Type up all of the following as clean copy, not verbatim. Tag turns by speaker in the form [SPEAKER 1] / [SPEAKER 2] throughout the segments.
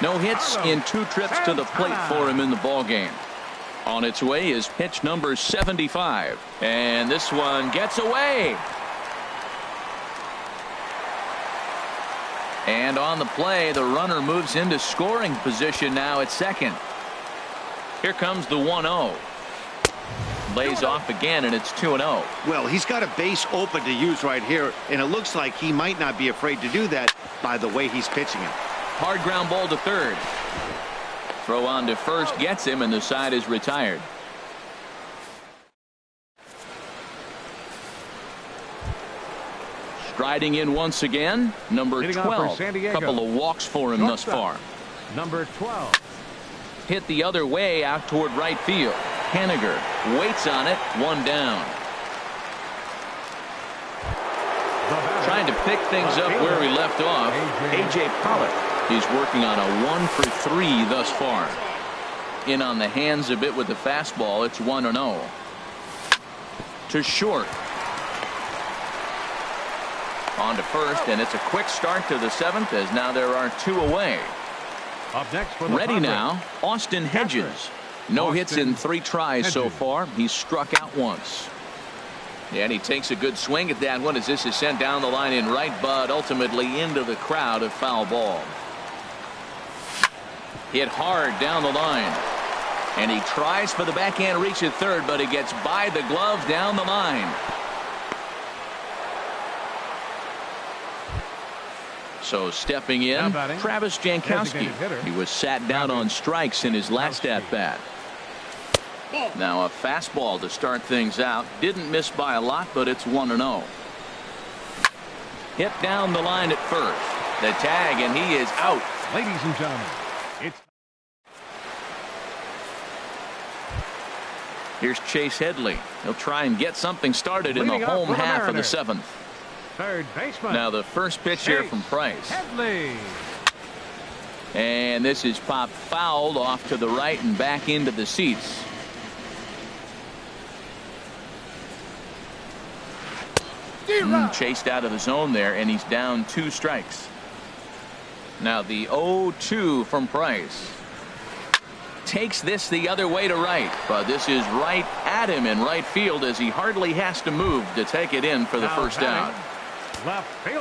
[SPEAKER 1] No hits in 2 trips to the plate for him in the ball game. On its way is pitch number 75. And this one gets away. And on the play, the runner moves into scoring position now at second. Here comes the 1-0. Lays off again, and it's 2-0.
[SPEAKER 2] Well, he's got a base open to use right here, and it looks like he might not be afraid to do that by the way he's pitching it.
[SPEAKER 1] Hard ground ball to third. Throw on to first gets him, and the side is retired. Striding in once again, number 12. Couple of walks for him thus far.
[SPEAKER 3] Number 12.
[SPEAKER 1] Hit the other way out toward right field. Henniger waits on it, 1 down. Trying to pick things up where we left off, A.J. Pollock. He's working on a 1 for 3 thus far. In on the hands a bit with the fastball. It's 1-0. To short. On to first, and it's a quick start to the 7th as now there are 2 away.
[SPEAKER 3] Up next for the
[SPEAKER 1] Ready now, Austin Hedges. No hits in 3 tries so far. He's struck out once. And he takes a good swing at that one as this is sent down the line in right, but ultimately into the crowd, a foul ball. Hit hard down the line. And he tries for the backhand reach at third, but it gets by the glove down the line. So stepping in, Travis Jankowski. He was sat down on strikes in his last at-bat. Now a fastball to start things out. Didn't miss by a lot, but it's 1-0. Hit down the line at first. The tag, and he is out.
[SPEAKER 3] Ladies and gentlemen, it's...
[SPEAKER 1] Here's Chase Headley. He'll try and get something started in the home half of the 7th.
[SPEAKER 3] Third baseman.
[SPEAKER 1] Now the first pitch here from Price.
[SPEAKER 3] Headley.
[SPEAKER 1] And this is popped fouled off to the right and back into the seats. Chased out of the zone there, and he's down 2 strikes. Now the 0-2 from Price. Takes this the other way to right, but this is right at him in right field as he hardly has to move to take it in for the first out.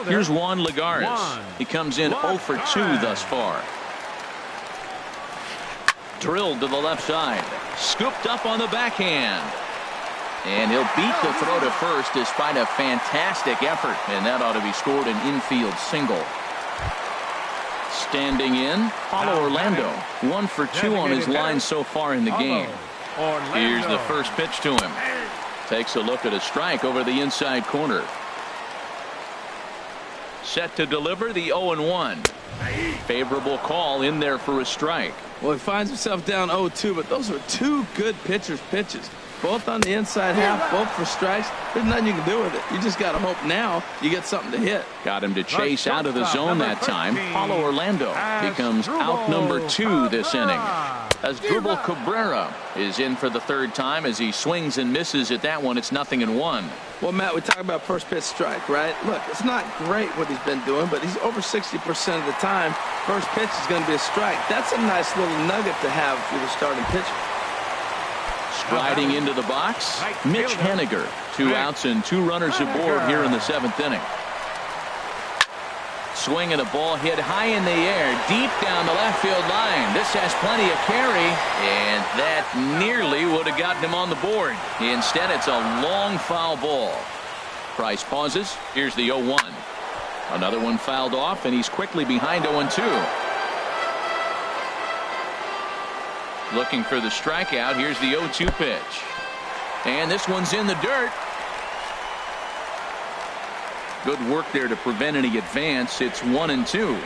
[SPEAKER 1] Here's Juan Lagares. He comes in 0 for 2 thus far. Drilled to the left side. Scooped up on the backhand. And he'll beat the throw to first despite a fantastic effort, and that ought to be scored an infield single. Standing in, Paulo Orlando. 1 for 2 on his line so far in the game. Here's the first pitch to him. Takes a look at a strike over the inside corner. Set to deliver the 0-1. Favorable call in there for a strike.
[SPEAKER 4] Well, he finds himself down 0-2, but those are 2 good pitchers' pitches. Both on the inside half, both for strikes. There's nothing you can do with it. You just got to hope now you get something to hit.
[SPEAKER 1] Got him to chase out of the zone that time. Paulo Orlando becomes out number 2 this inning. Asdrubal Cabrera is in for the 3rd time as he swings and misses at that one. It's 0-1.
[SPEAKER 4] Well, Matt, we talk about first pitch strike, right? Look, it's not great what he's been doing, but he's over 60% of the time. First pitch is going to be a strike. That's a nice little nugget to have for the starting pitcher.
[SPEAKER 1] Striding into the box, Mitch Henniger. 2 outs and 2 runners aboard here in the 7th inning. Swing and a ball hit high in the air, deep down the left field line. This has plenty of carry, and that nearly would have gotten him on the board. Instead, it's a long foul ball. Price pauses. Here's the 0-1. Another one fouled off, and he's quickly behind 0-2. Looking for the strikeout. Here's the 0-2 pitch. And this one's in the dirt. Good work there to prevent any advance. It's 1-2.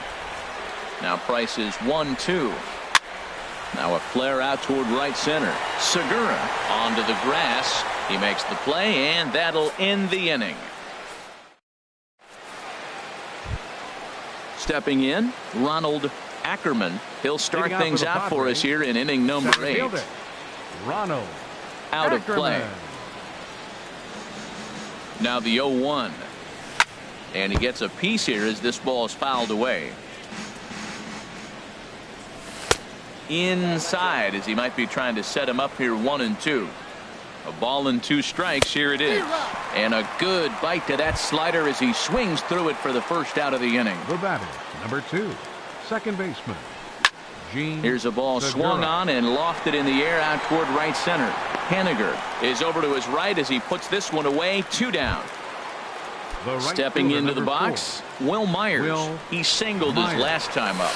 [SPEAKER 1] Now Price is 1-2. Now a flare out toward right center. Segura onto the grass. He makes the play, and that'll end the inning. Stepping in, Ronald Ackerman. He'll start things out for us here in inning number 8.
[SPEAKER 3] Ronald
[SPEAKER 1] out of play. Now the 0-1. And he gets a piece here as this ball is fouled away. inside as he might be trying to set him up here 1-2. A ball and 2 strikes. Here it is. And a good bite to that slider as he swings through it for the first out of the inning.
[SPEAKER 3] The batter, number 2, second baseman.
[SPEAKER 1] Here's a ball swung on and lofted in the air out toward right center. Haniger is over to his right as he puts this one away. 2 down.
[SPEAKER 3] Right
[SPEAKER 1] Stepping into the box,
[SPEAKER 3] 4.
[SPEAKER 1] Will Myers. He singled his last time up.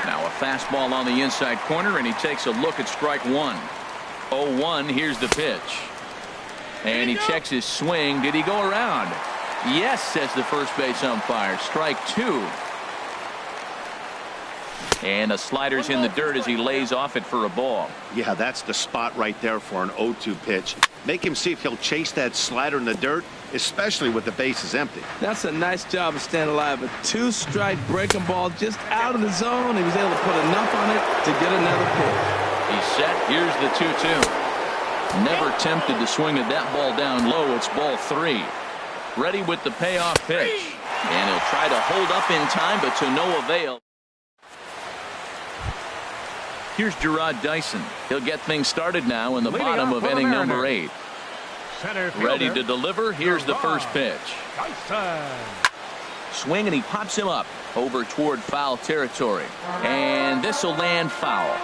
[SPEAKER 1] Now a fastball on the inside corner, and he takes a look at strike 1. 0-1. Here's the pitch. And he checks his swing. Did he go around? Yes, says the first base umpire. Strike 2. And a slider's in the dirt as he lays off it for a ball.
[SPEAKER 2] Yeah, that's the spot right there for an 0-2 pitch. Make him see if he'll chase that slider in the dirt, especially with the bases empty.
[SPEAKER 4] That's a nice job of staying alive. A 2-strike breaking ball just out of the zone. He was able to put enough on it to get another pitch.
[SPEAKER 1] He's set. Here's the 2-2. Never tempted to swing at that ball down low. It's ball 3. Ready with the payoff pitch. And he'll try to hold up in time, but to no avail. Here's Gerard Dyson. He'll get things started now in the bottom of inning number 8. Ready to deliver. Here's the first pitch. Swing, and he pops him up over toward foul territory. And this will land foul.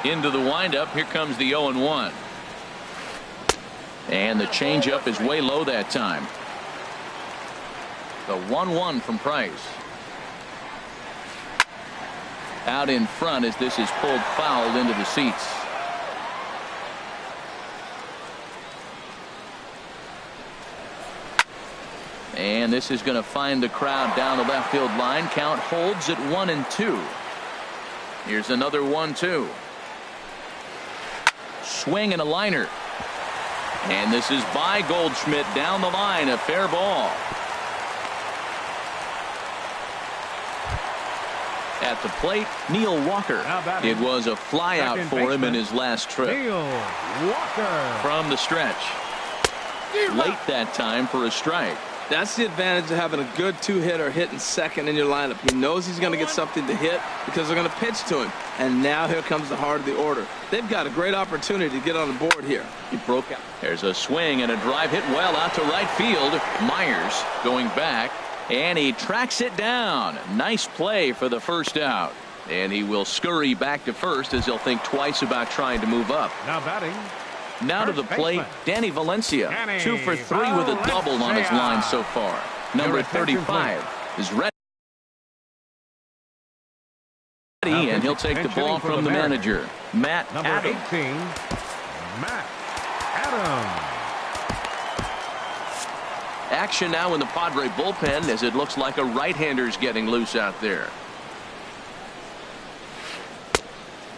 [SPEAKER 1] Into the windup. Here comes the 0-1. And the changeup is way low that time. The 1-1 from Price. Out in front as this is pulled foul into the seats. And this is going to find the crowd down the left field line. Count holds at 1-2. Here's another 1-2. Swing and a liner. And this is by Goldschmidt down the line. A fair ball. At the plate, Neil Walker. It was a fly out for him in his last trip.
[SPEAKER 3] Neil Walker.
[SPEAKER 1] From the stretch. Late that time for a strike.
[SPEAKER 4] That's the advantage of having a good 2-hitter hitting second in your lineup. He knows he's going to get something to hit because they're going to pitch to him. And now here comes the heart of the order. They've got a great opportunity to get on the board here. He broke out.
[SPEAKER 1] There's a swing and a drive hit well out to right field. Myers going back. And he tracks it down. Nice play for the first out. And he will scurry back to first as he'll think twice about trying to move up.
[SPEAKER 3] Now batting.
[SPEAKER 1] Now to the plate, Danny Valencia. 2 for 3 with a double on his line so far. Number 35 is ready. And he'll take the ball from the manager, Matt Adams.
[SPEAKER 3] 18, Matt Adams.
[SPEAKER 1] Action now in the Padre bullpen as it looks like a right-hander's getting loose out there.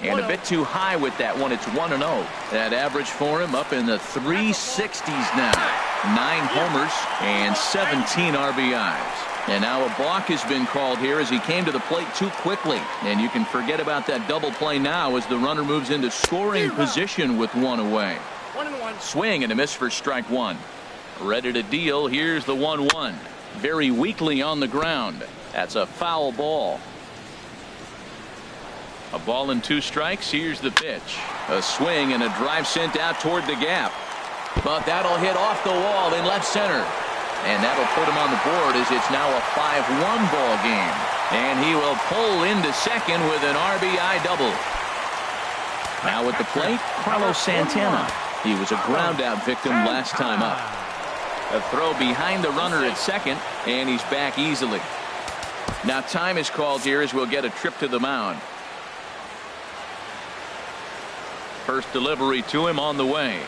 [SPEAKER 1] And a bit too high with that one. It's 1-0. That average for him up in the 360s now. 9 homers and 17 RBIs. And now a balk has been called here as he came to the plate too quickly. And you can forget about that double play now as the runner moves into scoring position with 1 away. Swing and a miss for strike 1. Ready to deal. Here's the 1-1. Very weakly on the ground. That's a foul ball. A ball and 2 strikes. Here's the pitch. A swing and a drive sent out toward the gap. But that'll hit off the wall in left center. And that'll put him on the board as it's now a 5-1 ball game. And he will pull into second with an RBI double. Now at the plate, Carlos Santana. He was a ground out victim last time up. A throw behind the runner at second, and he's back easily. Now time is called here as we'll get a trip to the mound. First delivery to him on the way.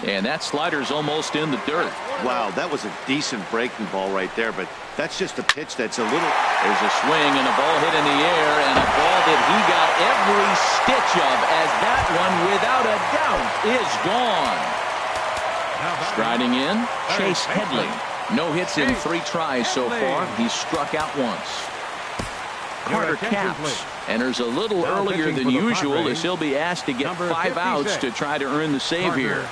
[SPEAKER 1] And that slider's almost in the dirt.
[SPEAKER 2] Wow, that was a decent breaking ball right there, but that's just a pitch that's a little...
[SPEAKER 1] There's a swing and a ball hit in the air, and a ball that he got every stitch of as that one, without a doubt, is gone. Striding in, Chase Headley. No hits in 3 tries so far. He's struck out once. Carter Capps enters a little earlier than usual as he'll be asked to get 5 outs to try to earn the save here.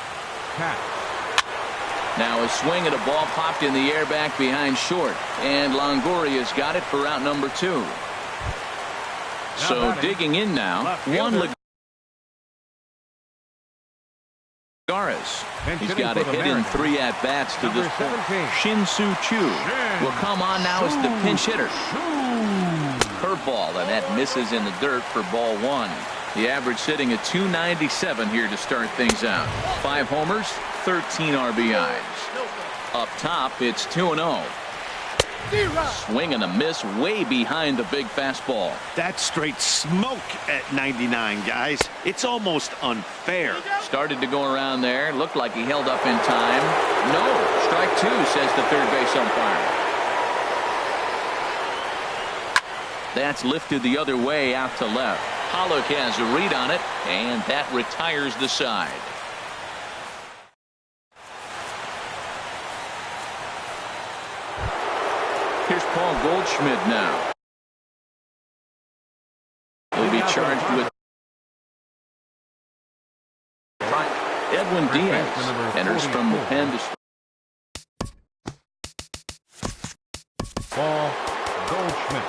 [SPEAKER 1] Now a swing and a ball popped in the air back behind short, and Longoria's got it for out number 2. So digging in now, Juan Lagares. He's got a hit in 3 at-bats to this point. Shin-Soo Choo will come on now as the pinch hitter. Curveball, and that misses in the dirt for ball 1. The average sitting at 297 here to start things out. 5 homers, 13 RBIs. Up top, it's 2-0. Swing and a miss way behind the big fastball.
[SPEAKER 2] That's straight smoke at 99, guys. It's almost unfair.
[SPEAKER 1] Started to go around there. Looked like he held up in time. No, strike 2, says the third base umpire. That's lifted the other way out to left. Pollock has a read on it, and that retires the side. Here's Paul Goldschmidt now. He'll be charged with Edwin Diaz enters from the pen to
[SPEAKER 3] Paul Goldschmidt.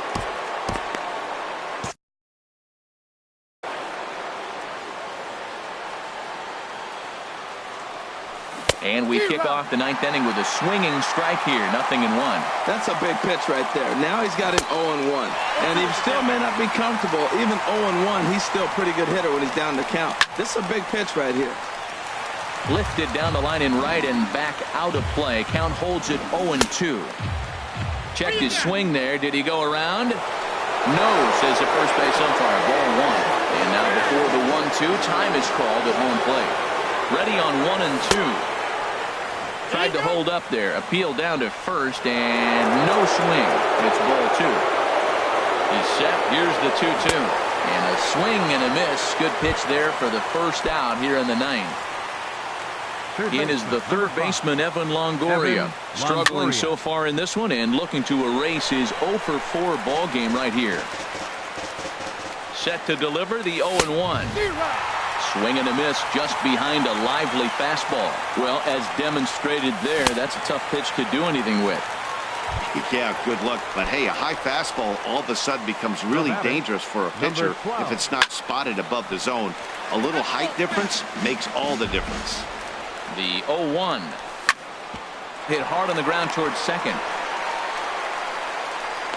[SPEAKER 1] And we kick off the 9th inning with a swinging strike here. 0-1.
[SPEAKER 4] That's a big pitch right there. Now he's got him 0-1. And he still may not be comfortable. Even 0-1, he's still a pretty good hitter when he's down the count. This is a big pitch right here.
[SPEAKER 1] Lifted down the line in right and back out of play. Count holds it 0-2. Checked his swing there. Did he go around? No, says the first base umpire. Ball 1. And now before the 1-2, time is called at home plate. Ready on 1-2. Tried to hold up there. Appeal down to first, and no swing. It's ball 2. He's set. Here's the 2-2. And a swing and a miss. Good pitch there for the first out here in the 9th. In is the third baseman, Evan Longoria. Struggling so far in this one and looking to erase his 0-for-4 ball game right here. Set to deliver the 0-1. Swing and a miss just behind a lively fastball. Well, as demonstrated there, that's a tough pitch to do anything with.
[SPEAKER 2] Yeah, good luck. But hey, a high fastball all of a sudden becomes really dangerous for a pitcher if it's not spotted above the zone. A little height difference makes all the difference.
[SPEAKER 1] The 0-1. Hit hard on the ground towards second.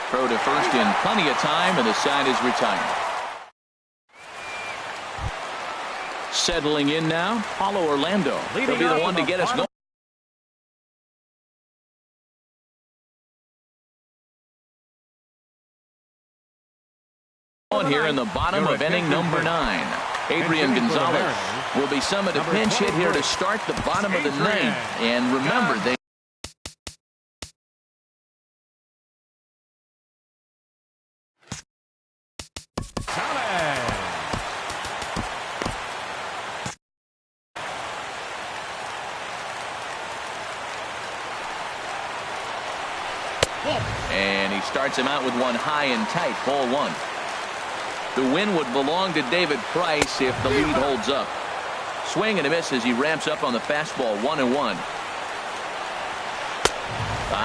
[SPEAKER 1] Throw to first in plenty of time, and the side is retired. Settling in now, Paulo Orlando. He'll be the one to get us going here in the bottom of inning number 9. Adrian Gonzalez will be summoned a pinch hit here to start the bottom of the 9th. And remember, they and he starts him out with one high and tight. Ball 1. The win would belong to David Price if the lead holds up. Swing and a miss as he ramps up on the fastball. 1-1.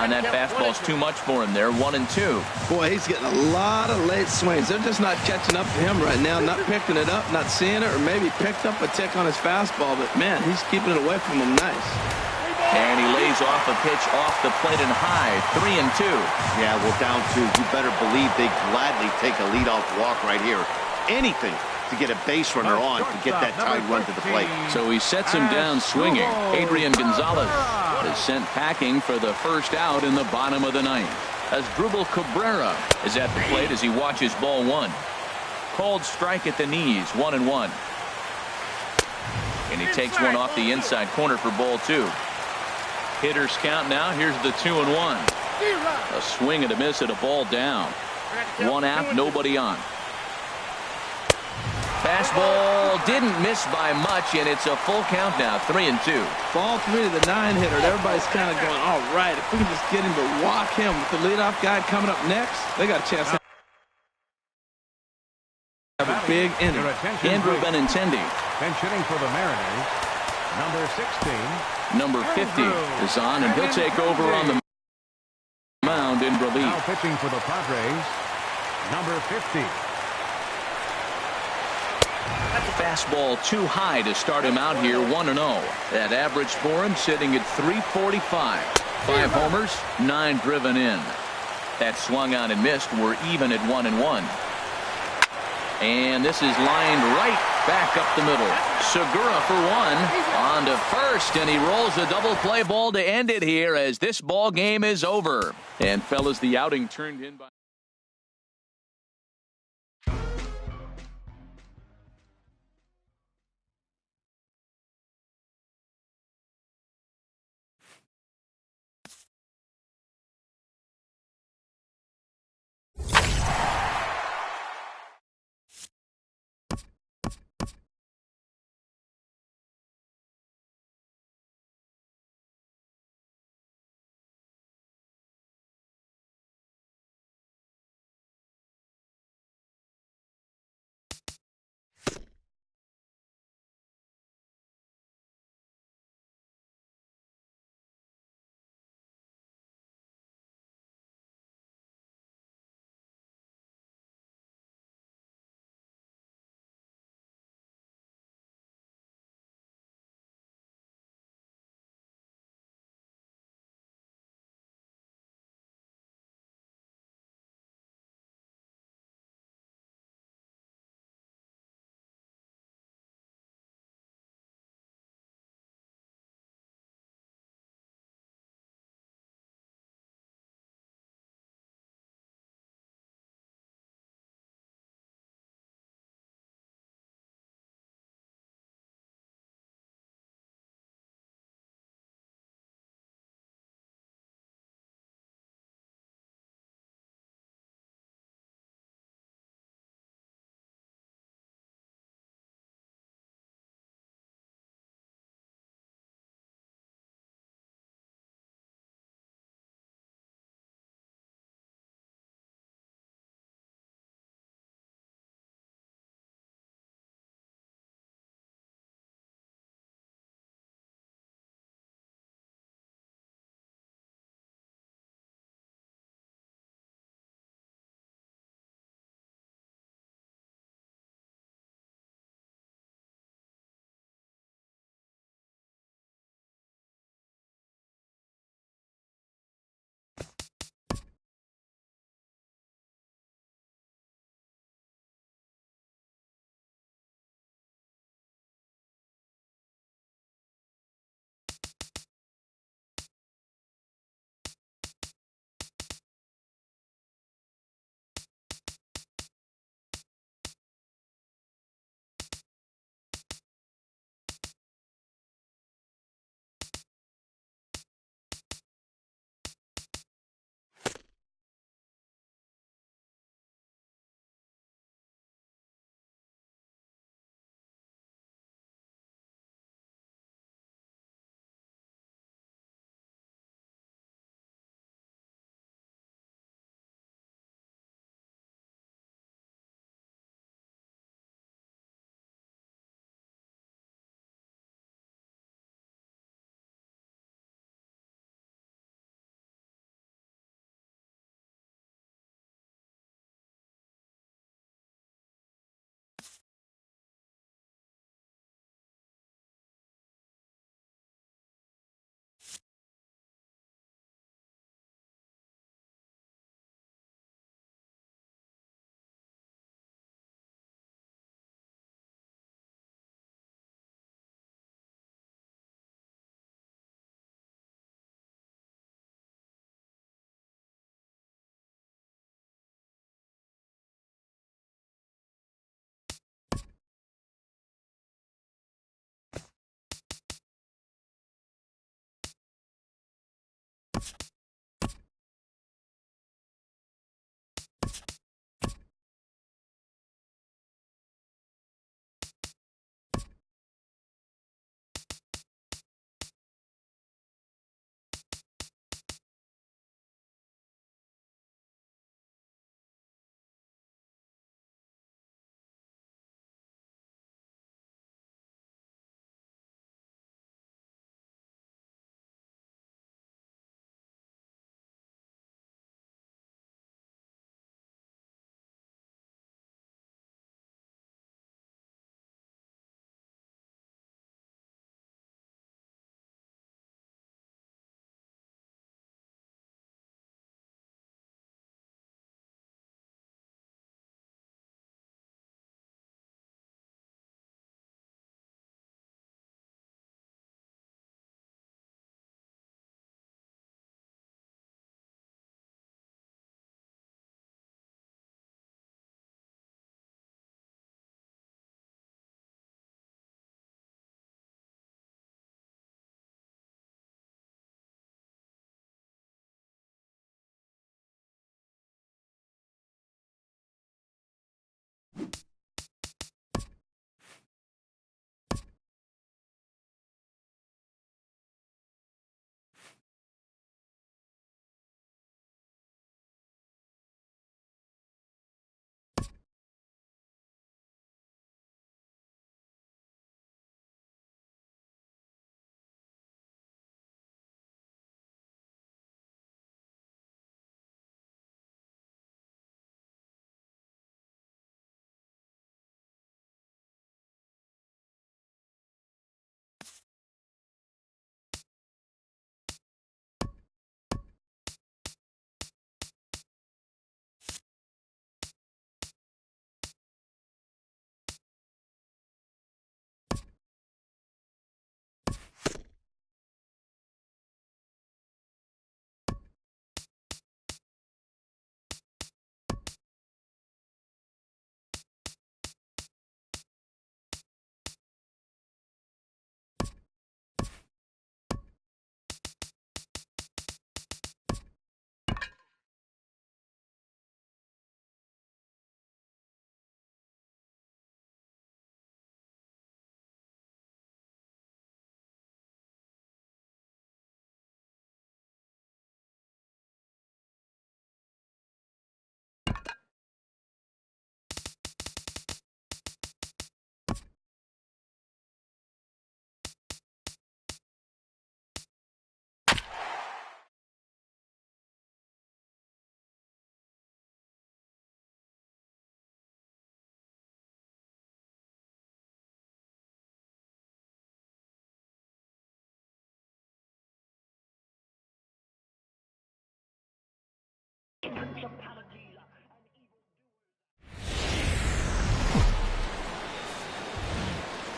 [SPEAKER 1] And that fastball's too much for him there. 1-2.
[SPEAKER 4] Boy, he's getting a lot of late swings. They're just not catching up to him right now. Not picking it up, not seeing it, or maybe picked up a tick on his fastball. But man, he's keeping it away from him nice.
[SPEAKER 1] And he lays off a pitch off the plate and high. 3-2.
[SPEAKER 2] Yeah, well, down 2. You better believe they gladly take a leadoff walk right here. Anything to get a base runner on to get that tied run to the plate.
[SPEAKER 1] So he sets him down swinging. Adrian Gonzalez is sent packing for the first out in the bottom of the 9th. As Drupal Cabrera is at the plate as he watches ball 1. Called strike at the knees. 1-1. And he takes one off the inside corner for ball 2. Hitters count now. Here's the 2-1. A swing and a miss at a ball down. 1 out, nobody on. Fastball didn't miss by much, and it's a full count now. 3-2.
[SPEAKER 4] Ball 3 to the 9 hitter. Everybody's kind of going, all right, if we can just get him to walk him with the leadoff guy coming up next, they got a chance to have a big inning.
[SPEAKER 1] Andrew Benintendi.
[SPEAKER 3] Bench hitting for the Mariners, number 16.
[SPEAKER 1] Number 50 is on, and he'll take over on the mound in relief.
[SPEAKER 3] Now pitching for the Padres, number 50.
[SPEAKER 1] Fastball too high to start him out here 1-0. That average for him sitting at 345. 5 homers, 9 driven in. That swung out and missed. We're even at 1-1. And this is lined right back up the middle. Segura for 1. On to first, and he rolls a double play ball to end it here as this ball game is over. And fellas, the outing turned in by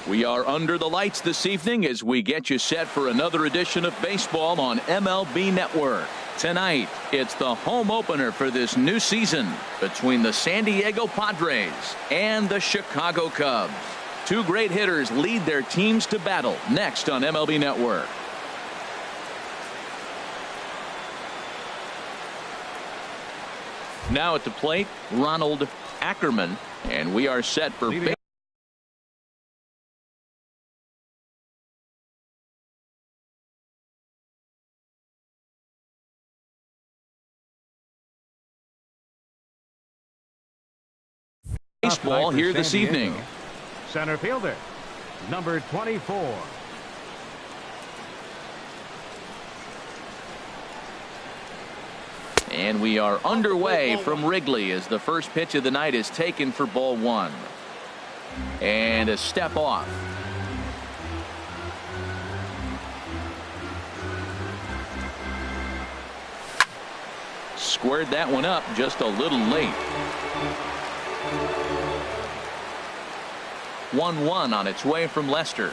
[SPEAKER 1] We are under the lights this evening as we get you set for another edition of baseball on MLB Network. Tonight, it's the home opener for this new season between the San Diego Padres and the Chicago Cubs. Two great hitters lead their teams to battle next on MLB Network. Now at the plate, Ronald Ackerman, and we are set for baseball here this evening.
[SPEAKER 3] Center fielder, number 24.
[SPEAKER 1] And we are underway from Wrigley as the first pitch of the night is taken for ball one. And a step off. Squared that one up just a little late. 1-1 on its way from Lester.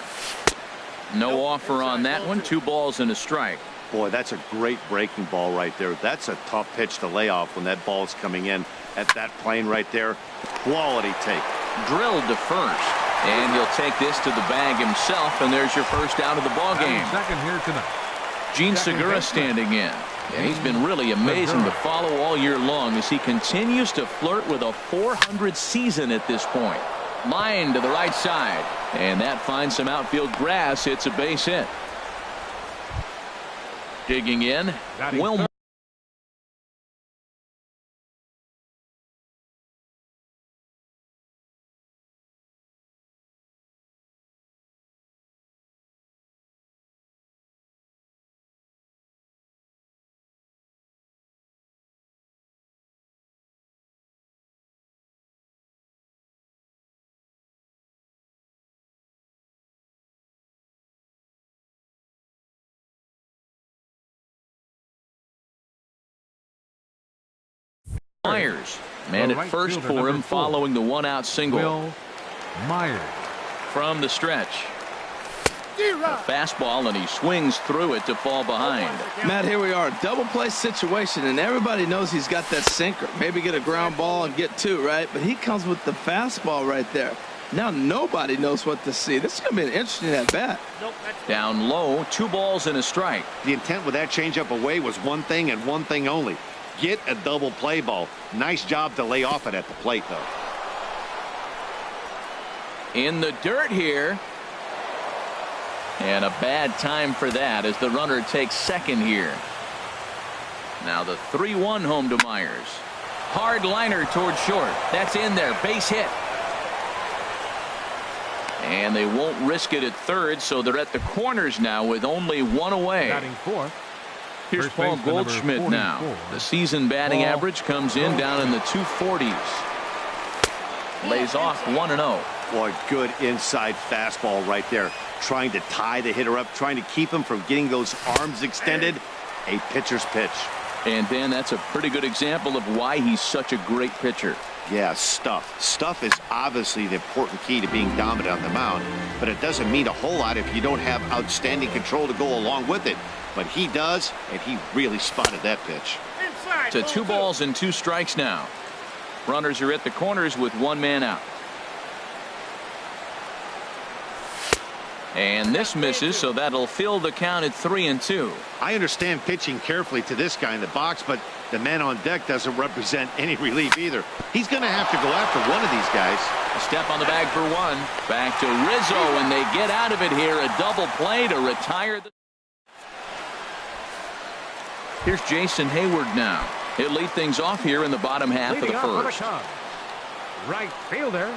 [SPEAKER 1] No offer on that one. 2 balls and a strike.
[SPEAKER 2] Boy, that's a great breaking ball right there. That's a tough pitch to lay off when that ball's coming in at that plane right there. Quality take.
[SPEAKER 1] Drilled to first, and he'll take this to the bag himself, and there's your first out of the ball game.
[SPEAKER 3] Second here tonight.
[SPEAKER 1] Gene Segura standing in, and he's been really amazing to follow all year long as he continues to flirt with a .400 season at this point. Line to the right side, and that finds some outfield grass. It's a base hit. Digging in, Wilmer. Myers, man at first for him following the 1-out single.
[SPEAKER 3] Will Myers
[SPEAKER 1] from the stretch. A fastball, and he swings through it to fall behind.
[SPEAKER 4] Matt, here we are, double play situation, and everybody knows he's got that sinker. Maybe get a ground ball and get 2, right? But he comes with the fastball right there. Now nobody knows what to see. This is going to be an interesting at bat.
[SPEAKER 1] Down low, 2 balls and a strike.
[SPEAKER 2] The intent with that changeup away was one thing and one thing only. Get a double play ball. Nice job to lay off it at the plate, though.
[SPEAKER 1] In the dirt here. And a bad time for that as the runner takes second here. Now the 3-1 home to Myers. Hard liner towards short. That's in there. Base hit. And they won't risk it at third, so they're at the corners now with only 1 away.
[SPEAKER 3] batting fourth.
[SPEAKER 1] Here's Paul Goldschmidt now. The season batting average comes in down in the 240s. Lays off 1-0.
[SPEAKER 2] Boy, good inside fastball right there. Trying to tie the hitter up, trying to keep him from getting those arms extended. A pitcher's pitch.
[SPEAKER 1] And Dan, that's a pretty good example of why he's such a great pitcher.
[SPEAKER 2] Yeah, stuff. Stuff is obviously the important key to being dominant on the mound, but it doesn't mean a whole lot if you don't have outstanding control to go along with it. But he does, and he really spotted that pitch.
[SPEAKER 1] To 2 balls and 2 strikes now. Runners are at the corners with 1 man out. And this misses, so that'll fill the count at 3-2.
[SPEAKER 2] I understand pitching carefully to this guy in the box, but the man on deck doesn't represent any relief either. He's going to have to go after one of these guys.
[SPEAKER 1] A step on the bag for 1. Back to Rizzo, and they get out of it here. A double play to retire the... Here's Jason Hayward now. He'll lead things off here in the bottom half of the first.
[SPEAKER 3] Right fielder,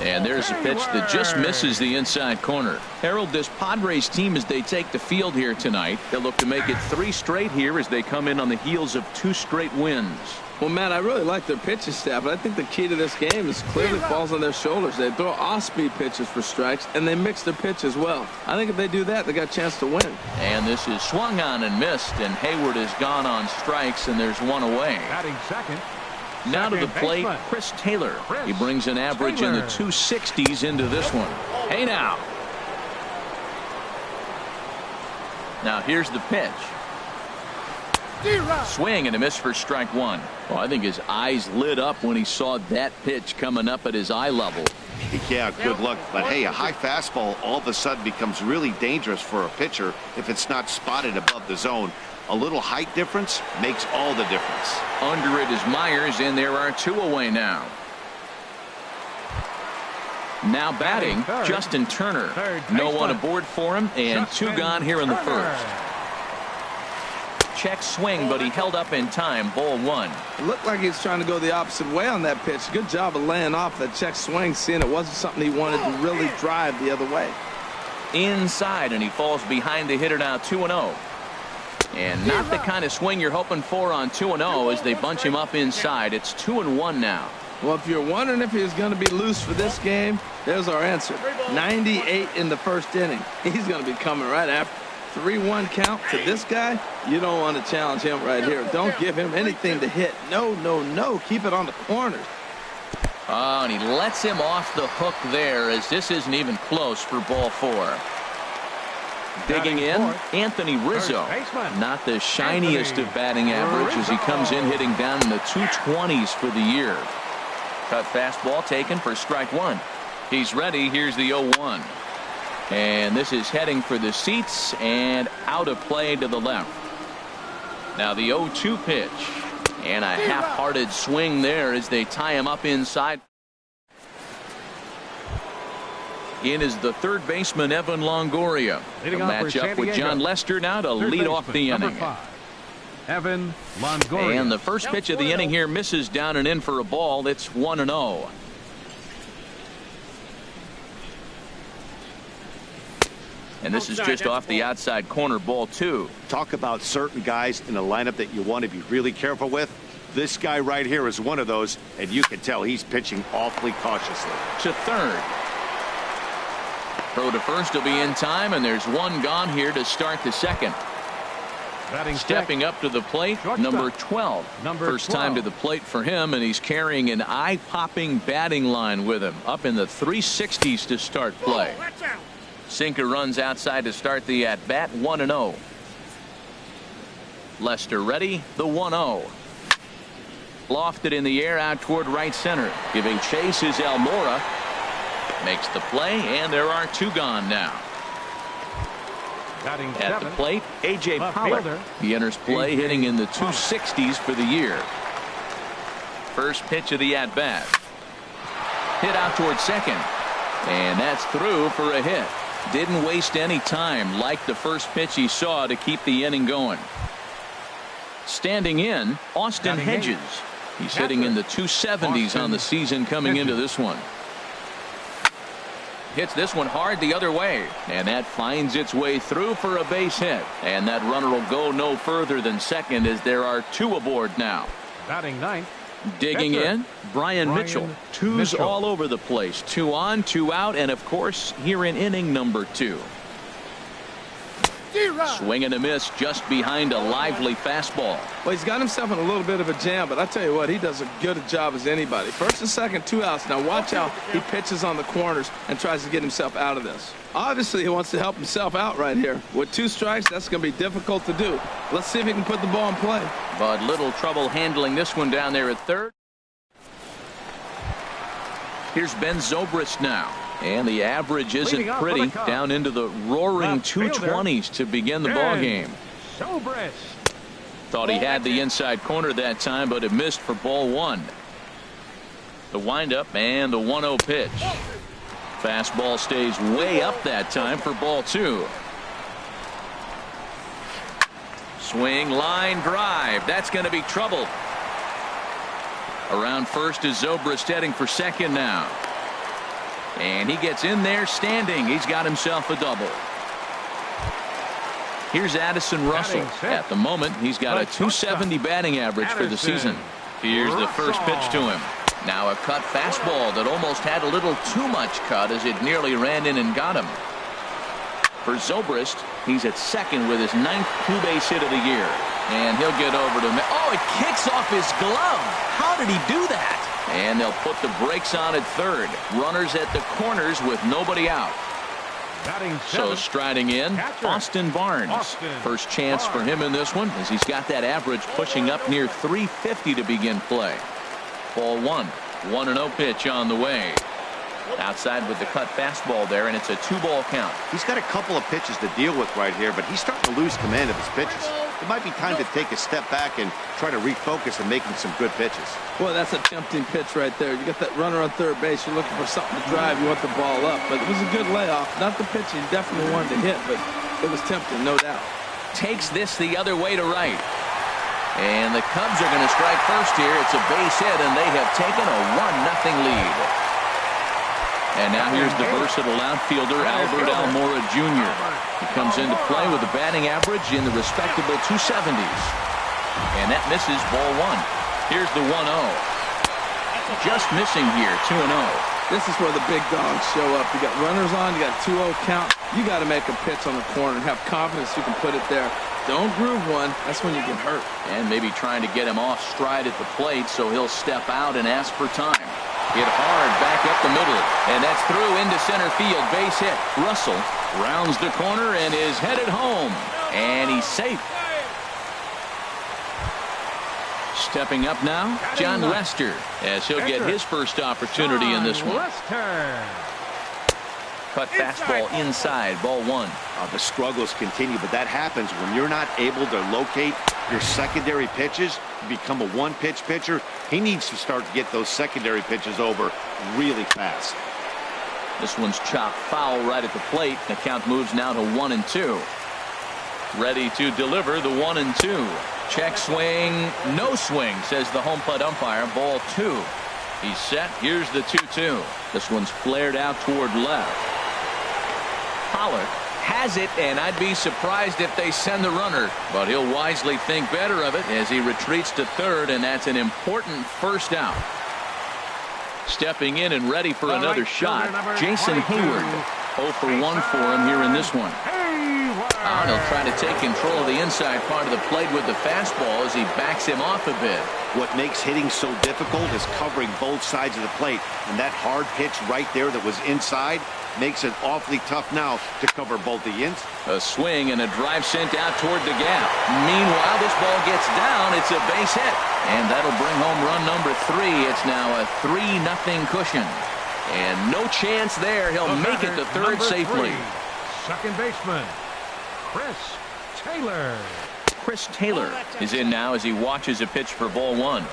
[SPEAKER 1] And there's a pitch that just misses the inside corner. Harold, this Padres team, as they take the field here tonight, they'll look to make it 3 straight here as they come in on the heels of 2 straight wins.
[SPEAKER 4] Well, Matt, I really like their pitching staff, but I think the key to this game is clearly falls on their shoulders. They throw off-speed pitches for strikes, and they mix their pitch as well. I think if they do that, they got a chance to win.
[SPEAKER 1] And this is swung on and missed, and Hayward is gone on strikes, and there's 1 away.
[SPEAKER 3] Batting second.
[SPEAKER 1] Now to the plate, Chris Taylor. He brings an average in the 260s into this one. Hey now. Now here's the pitch. Swing and a miss for strike 1. Well, I think his eyes lit up when he saw that pitch coming up at his eye level.
[SPEAKER 2] Yeah, good luck. But hey, a high fastball all of a sudden becomes really dangerous for a pitcher if it's not spotted above the zone. A little height difference makes all the difference.
[SPEAKER 1] Under it is Myers, and there are 2 away now. Now batting, Justin Turner. No one aboard for him, and 2 gone here in the first. Check swing, but he held up in time. Ball 1.
[SPEAKER 4] It looked like he was trying to go the opposite way on that pitch. Good job of laying off that check swing, seeing it wasn't something he wanted to really drive the other way.
[SPEAKER 1] Inside, and he falls behind the hitter now 2-0. And not the kind of swing you're hoping for on 2-0 as they bunch him up inside. It's 2-1 now.
[SPEAKER 4] Well, if you're wondering if he's going to be loose for this game, there's our answer. 98 in the first inning. He's going to be coming right after. 3-1 count to this guy. You don't want to challenge him right here. Don't give him anything to hit. No, no, no. Keep it on the corners.
[SPEAKER 1] Oh, and he lets him off the hook there as this isn't even close for ball 4. Digging in, Anthony Rizzo. Not the shiniest of batting average as he comes in hitting down in the 220s for the year. Cut fastball taken for strike 1. He's ready. Here's the 0-1. And this is heading for the seats and out of play to the left. Now the 0-2 pitch. And a half-hearted swing there as they tie him up inside. In is the third baseman, Evan Longoria. He'll match up with John Lester now to lead off the inning.
[SPEAKER 3] Evan Longoria.
[SPEAKER 1] And the first pitch of the inning here misses down and in for a ball. It's 1-0. And this is just off the outside corner, ball 2.
[SPEAKER 2] Talk about certain guys in the lineup that you want to be really careful with. This guy right here is one of those, and you can tell he's pitching awfully cautiously.
[SPEAKER 1] To third. Throw to first will be in time, and there's 1 gone here to start the second. Stepping up to the plate, number 12. First time to the plate for him, and he's carrying an eye-popping batting line with him. Up in the 360s to start play. Sinker runs outside to start the at-bat, 1-0. Lester ready, the 1-0. Lofted in the air out toward right center. Giving chase is Almora. Makes the play, and there are 2 gone now. At the plate, A.J. Pollock. He enters play hitting in the 260s for the year. First pitch of the at-bat. Hit out toward second. And that's through for a hit. Didn't waste any time like the first pitch he saw to keep the inning going. Standing in, Austin Hedges. He's hitting in the 270s on the season coming into this one. Hits this one hard the other way, and that finds its way through for a base hit. And that runner will go no further than second as there are 2 aboard now.
[SPEAKER 3] Batting ninth.
[SPEAKER 1] Digging in, Brian Mitchell. 2s all over the place. 2 on, 2 out, and of course here in inning number 2. Swing and a miss just behind a lively fastball.
[SPEAKER 4] Well, he's got himself in a little bit of a jam, but I tell you what, he does a good job as anybody. First and second, 2 outs. Now watch how he pitches on the corners and tries to get himself out of this. Obviously, he wants to help himself out right here. With 2 strikes, that's going to be difficult to do. Let's see if he can put the ball in play.
[SPEAKER 1] But little trouble handling this one down there at third. Here's Ben Zobrist now. And the average isn't pretty, down into the roaring 220s to begin the ball game. Thought he had the inside corner that time, but it missed for ball 1. The windup and the 1-0 pitch. Fastball stays way up that time for ball 2. Swing, line drive. That's going to be trouble. Around first is Zobrist heading for second now. And he gets in there standing. He's got himself a double. Here's Addison Russell. At the moment, he's got a .270 batting average for the season. Here's the first pitch to him. Now a cut fastball that almost had a little too much cut as it nearly ran in and got him. For Zobrist, he's at second with his 9th two-base hit of the year. And he'll get over to him. Oh, it kicks off his glove. How did he do that? And they'll put the brakes on at third. Runners at the corners with nobody out. So striding in, Austin Barnes. First chance for him in this one as he's got that average pushing up near 350 to begin play. Ball one. 1-0 pitch on the way. Outside with the cut fastball there, and it's a 2-ball count.
[SPEAKER 2] He's got a couple of pitches to deal with right here, but he's starting to lose command of his pitches. It might be time to take a step back and try to refocus on making some good pitches.
[SPEAKER 4] Boy, that's a tempting pitch right there. You got that runner on third base. You're looking for something to drive. You want the ball up. But it was a good layoff. Not the pitch he definitely wanted to hit, but it was tempting, no doubt.
[SPEAKER 1] Takes this the other way to right. And the Cubs are going to strike first here. It's a base hit, and they have taken a 1-0 lead. And now here's the versatile outfielder, Albert Almora Jr. He comes into play with a batting average in the respectable 270s. And that misses ball one. Here's the 1-0. Just missing here, 2-0.
[SPEAKER 4] This is where the big dogs show up. You got runners on, you got 2-0 count. You got to make a pitch on the corner and have confidence you can put it there. Don't groove one. That's when you get hurt.
[SPEAKER 1] And maybe trying to get him off stride at the plate, so he'll step out and ask for time. Hit hard back up the middle, and that's through into center field. Base hit. Russell rounds the corner and is headed home, and he's safe. Stepping up now, John Lester, as he'll get his first opportunity in this one. Cut fastball inside, ball one.
[SPEAKER 2] The struggles continue, but that happens when you're not able to locate your secondary pitches. You become a one-pitch pitcher. He needs to start to get those secondary pitches over really fast.
[SPEAKER 1] This one's chopped foul right at the plate. The count moves now to 1-2. Ready to deliver the 1-2. Check swing, no swing, says the home plate umpire. Ball two. He's set. Here's the 2-2. This one's flared out toward left. Pollard has it, and I'd be surprised if they send the runner, but he'll wisely think better of it as he retreats to third, and that's an important first out. Stepping in and ready for another shot, Jason Hayward. 0 for 1 for him here in this one. And he'll try to take control of the inside part of the plate with the fastball as he backs him off a bit.
[SPEAKER 2] What makes hitting so difficult is covering both sides of the plate, and that hard pitch right there that was inside makes it awfully tough now to cover both the ends.
[SPEAKER 1] A swing and a drive sent out toward the gap. Meanwhile, this ball gets down. It's a base hit, and that'll bring home run number 3. It's now a 3-0 cushion, and no chance there. He'll make it to third safely.
[SPEAKER 3] Second baseman, Chris Taylor.
[SPEAKER 1] Chris Taylor is in now as he watches a pitch for ball one.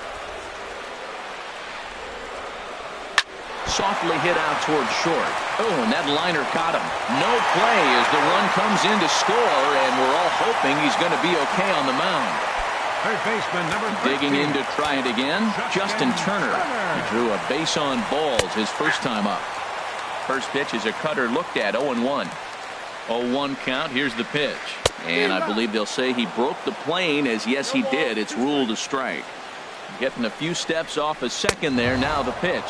[SPEAKER 1] Softly hit out toward short. Oh, and that liner caught him. No play as the run comes in to score, and we're all hoping he's going to be okay on the mound.
[SPEAKER 3] Third baseman, number 13.
[SPEAKER 1] Digging in to try it again, Justin Turner. He drew a base on balls his first time up. First pitch is a cutter looked at, 0-1. 0-1 count. Here's the pitch. And I believe they'll say he broke the plane, as yes he did. It's ruled a strike. Getting a few steps off a second there. Now the pitch.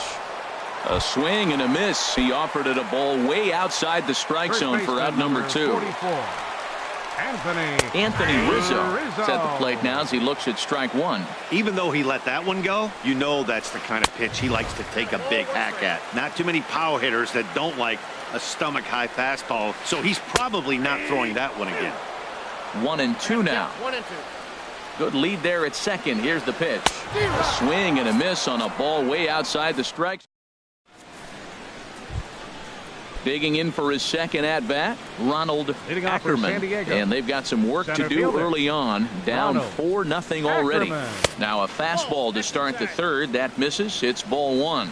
[SPEAKER 1] A swing and a miss. He offered it a ball way outside the strike zone for out number 2. Anthony Rizzo is at the plate now as he looks at strike one.
[SPEAKER 2] Even though he let that one go, you know that's the kind of pitch he likes to take a big hack at. Not too many power hitters that don't like a stomach high fastball, so he's probably not throwing that one again.
[SPEAKER 1] 1-2 now. Good lead there at second. Here's the pitch. A swing and a miss on a ball way outside the strike. Digging in for his second at-bat, Ronald Ackerman. And they've got some work to do early on. Down 4-0 already. Now a fastball to start the third. That misses. It's ball one.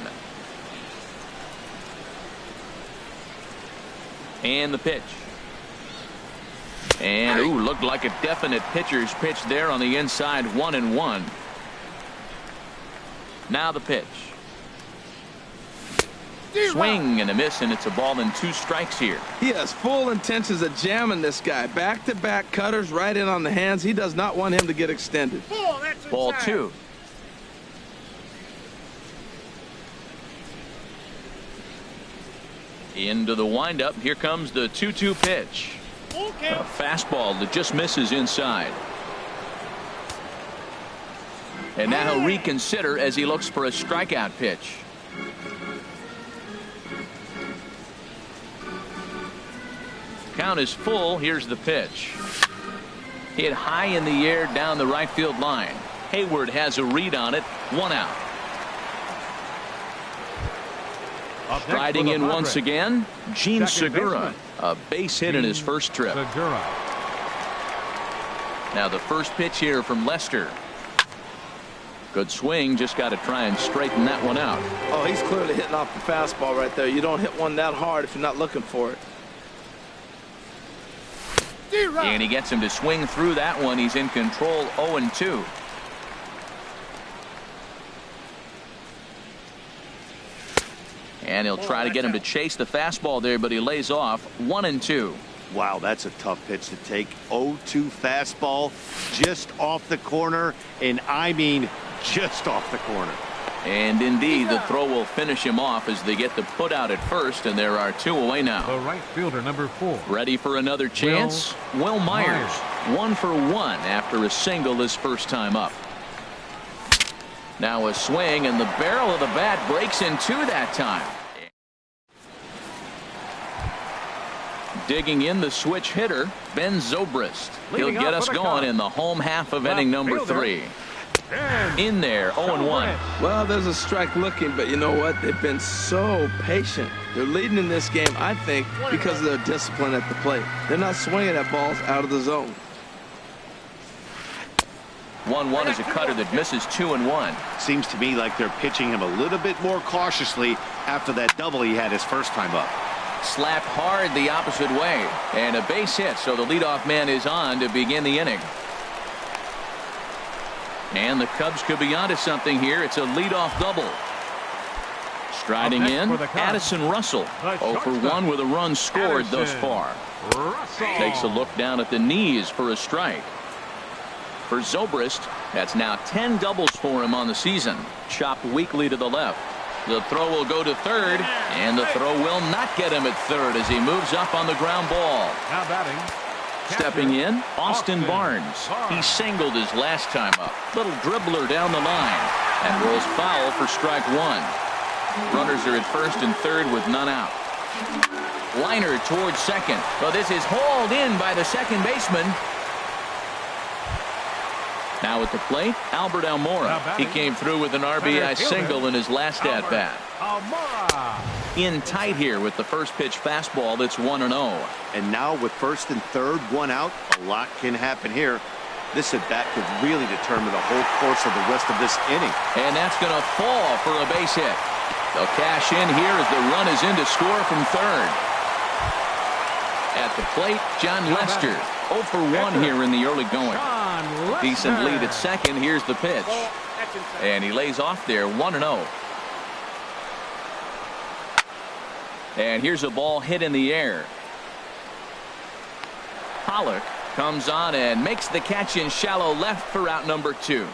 [SPEAKER 1] And the pitch. And, ooh, looked like a definite pitcher's pitch there on the inside, 1-1. Now the pitch. Swing and a miss, and it's a ball and 2 strikes here.
[SPEAKER 4] He has full intentions of jamming this guy. Back-to-back cutters right in on the hands. He does not want him to get extended.
[SPEAKER 1] Ball 2. Into the windup. Here comes the 2-2 pitch. A fastball that just misses inside. And now he'll reconsider as he looks for a strikeout pitch. Count is full. Here's the pitch. Hit high in the air down the right field line. Hayward has a read on it. 1 out. Striding in once again, Gene Segura. A base hit in his first trip. Now the first pitch here from Lester. Good swing. Just got to try and straighten that one out.
[SPEAKER 4] Oh, he's clearly hitting off the fastball right there. You don't hit one that hard if you're not looking for it.
[SPEAKER 1] And he gets him to swing through that one. He's in control. 0-2. And he'll try to get him to chase the fastball there, but he lays off. 1-2.
[SPEAKER 2] Wow, that's a tough pitch to take. 0-2 fastball just off the corner, and I mean just off the corner.
[SPEAKER 1] And indeed, the throw will finish him off as they get the put out at first, and there are 2 away now.
[SPEAKER 3] The right fielder, number 4.
[SPEAKER 1] Ready for another chance? Will Myers. 1 for 1 after a single his first time up. Now a swing, and the barrel of the bat breaks in 2 that time. Digging in the switch hitter, Ben Zobrist. He'll get us going in the home half of inning number 3. In there, 0-1.
[SPEAKER 4] Well, there's a strike looking, but you know what? They've been so patient. They're leading in this game, I think, because of their discipline at the plate. They're not swinging at balls out of the zone.
[SPEAKER 1] 1-1 is a cutter that misses 2-1.
[SPEAKER 2] Seems to me like they're pitching him a little bit more cautiously after that double he had his first time up.
[SPEAKER 1] Slapped hard the opposite way, and a base hit, so the leadoff man is on to begin the inning. And the Cubs could be onto something here. It's a leadoff double. Striding in, Addison Russell. 0 for 1 with a run scored thus far. Takes a look down at the knees for a strike. For Zobrist, that's now 10 doubles for him on the season. Chopped weakly to the left. The throw will go to third, and the throw will not get him at third as he moves up on the ground ball.
[SPEAKER 3] Now batting.
[SPEAKER 1] Stepping in, Austin Barnes. He singled his last time up. Little dribbler down the line. And rolls foul for strike 1. Runners are at first and third with none out. Liner towards second. Well, this is hauled in by the second baseman. Now at the plate, Albert Almora. He came through with an RBI single in his last at-bat. In tight here with the first pitch fastball that's 1-0.
[SPEAKER 2] And now with first and third, 1 out, a lot can happen here. This at-bat could really determine the whole course of the rest of this inning.
[SPEAKER 1] And that's going to fall for a base hit. They'll cash in here as the run is in to score from third. At the plate, John Lester. 0 for 1 here in the early going. Decent lead at second. Here's the pitch. And he lays off there. 1-0. And here's a ball hit in the air. Pollock comes on and makes the catch in shallow left for out number 2.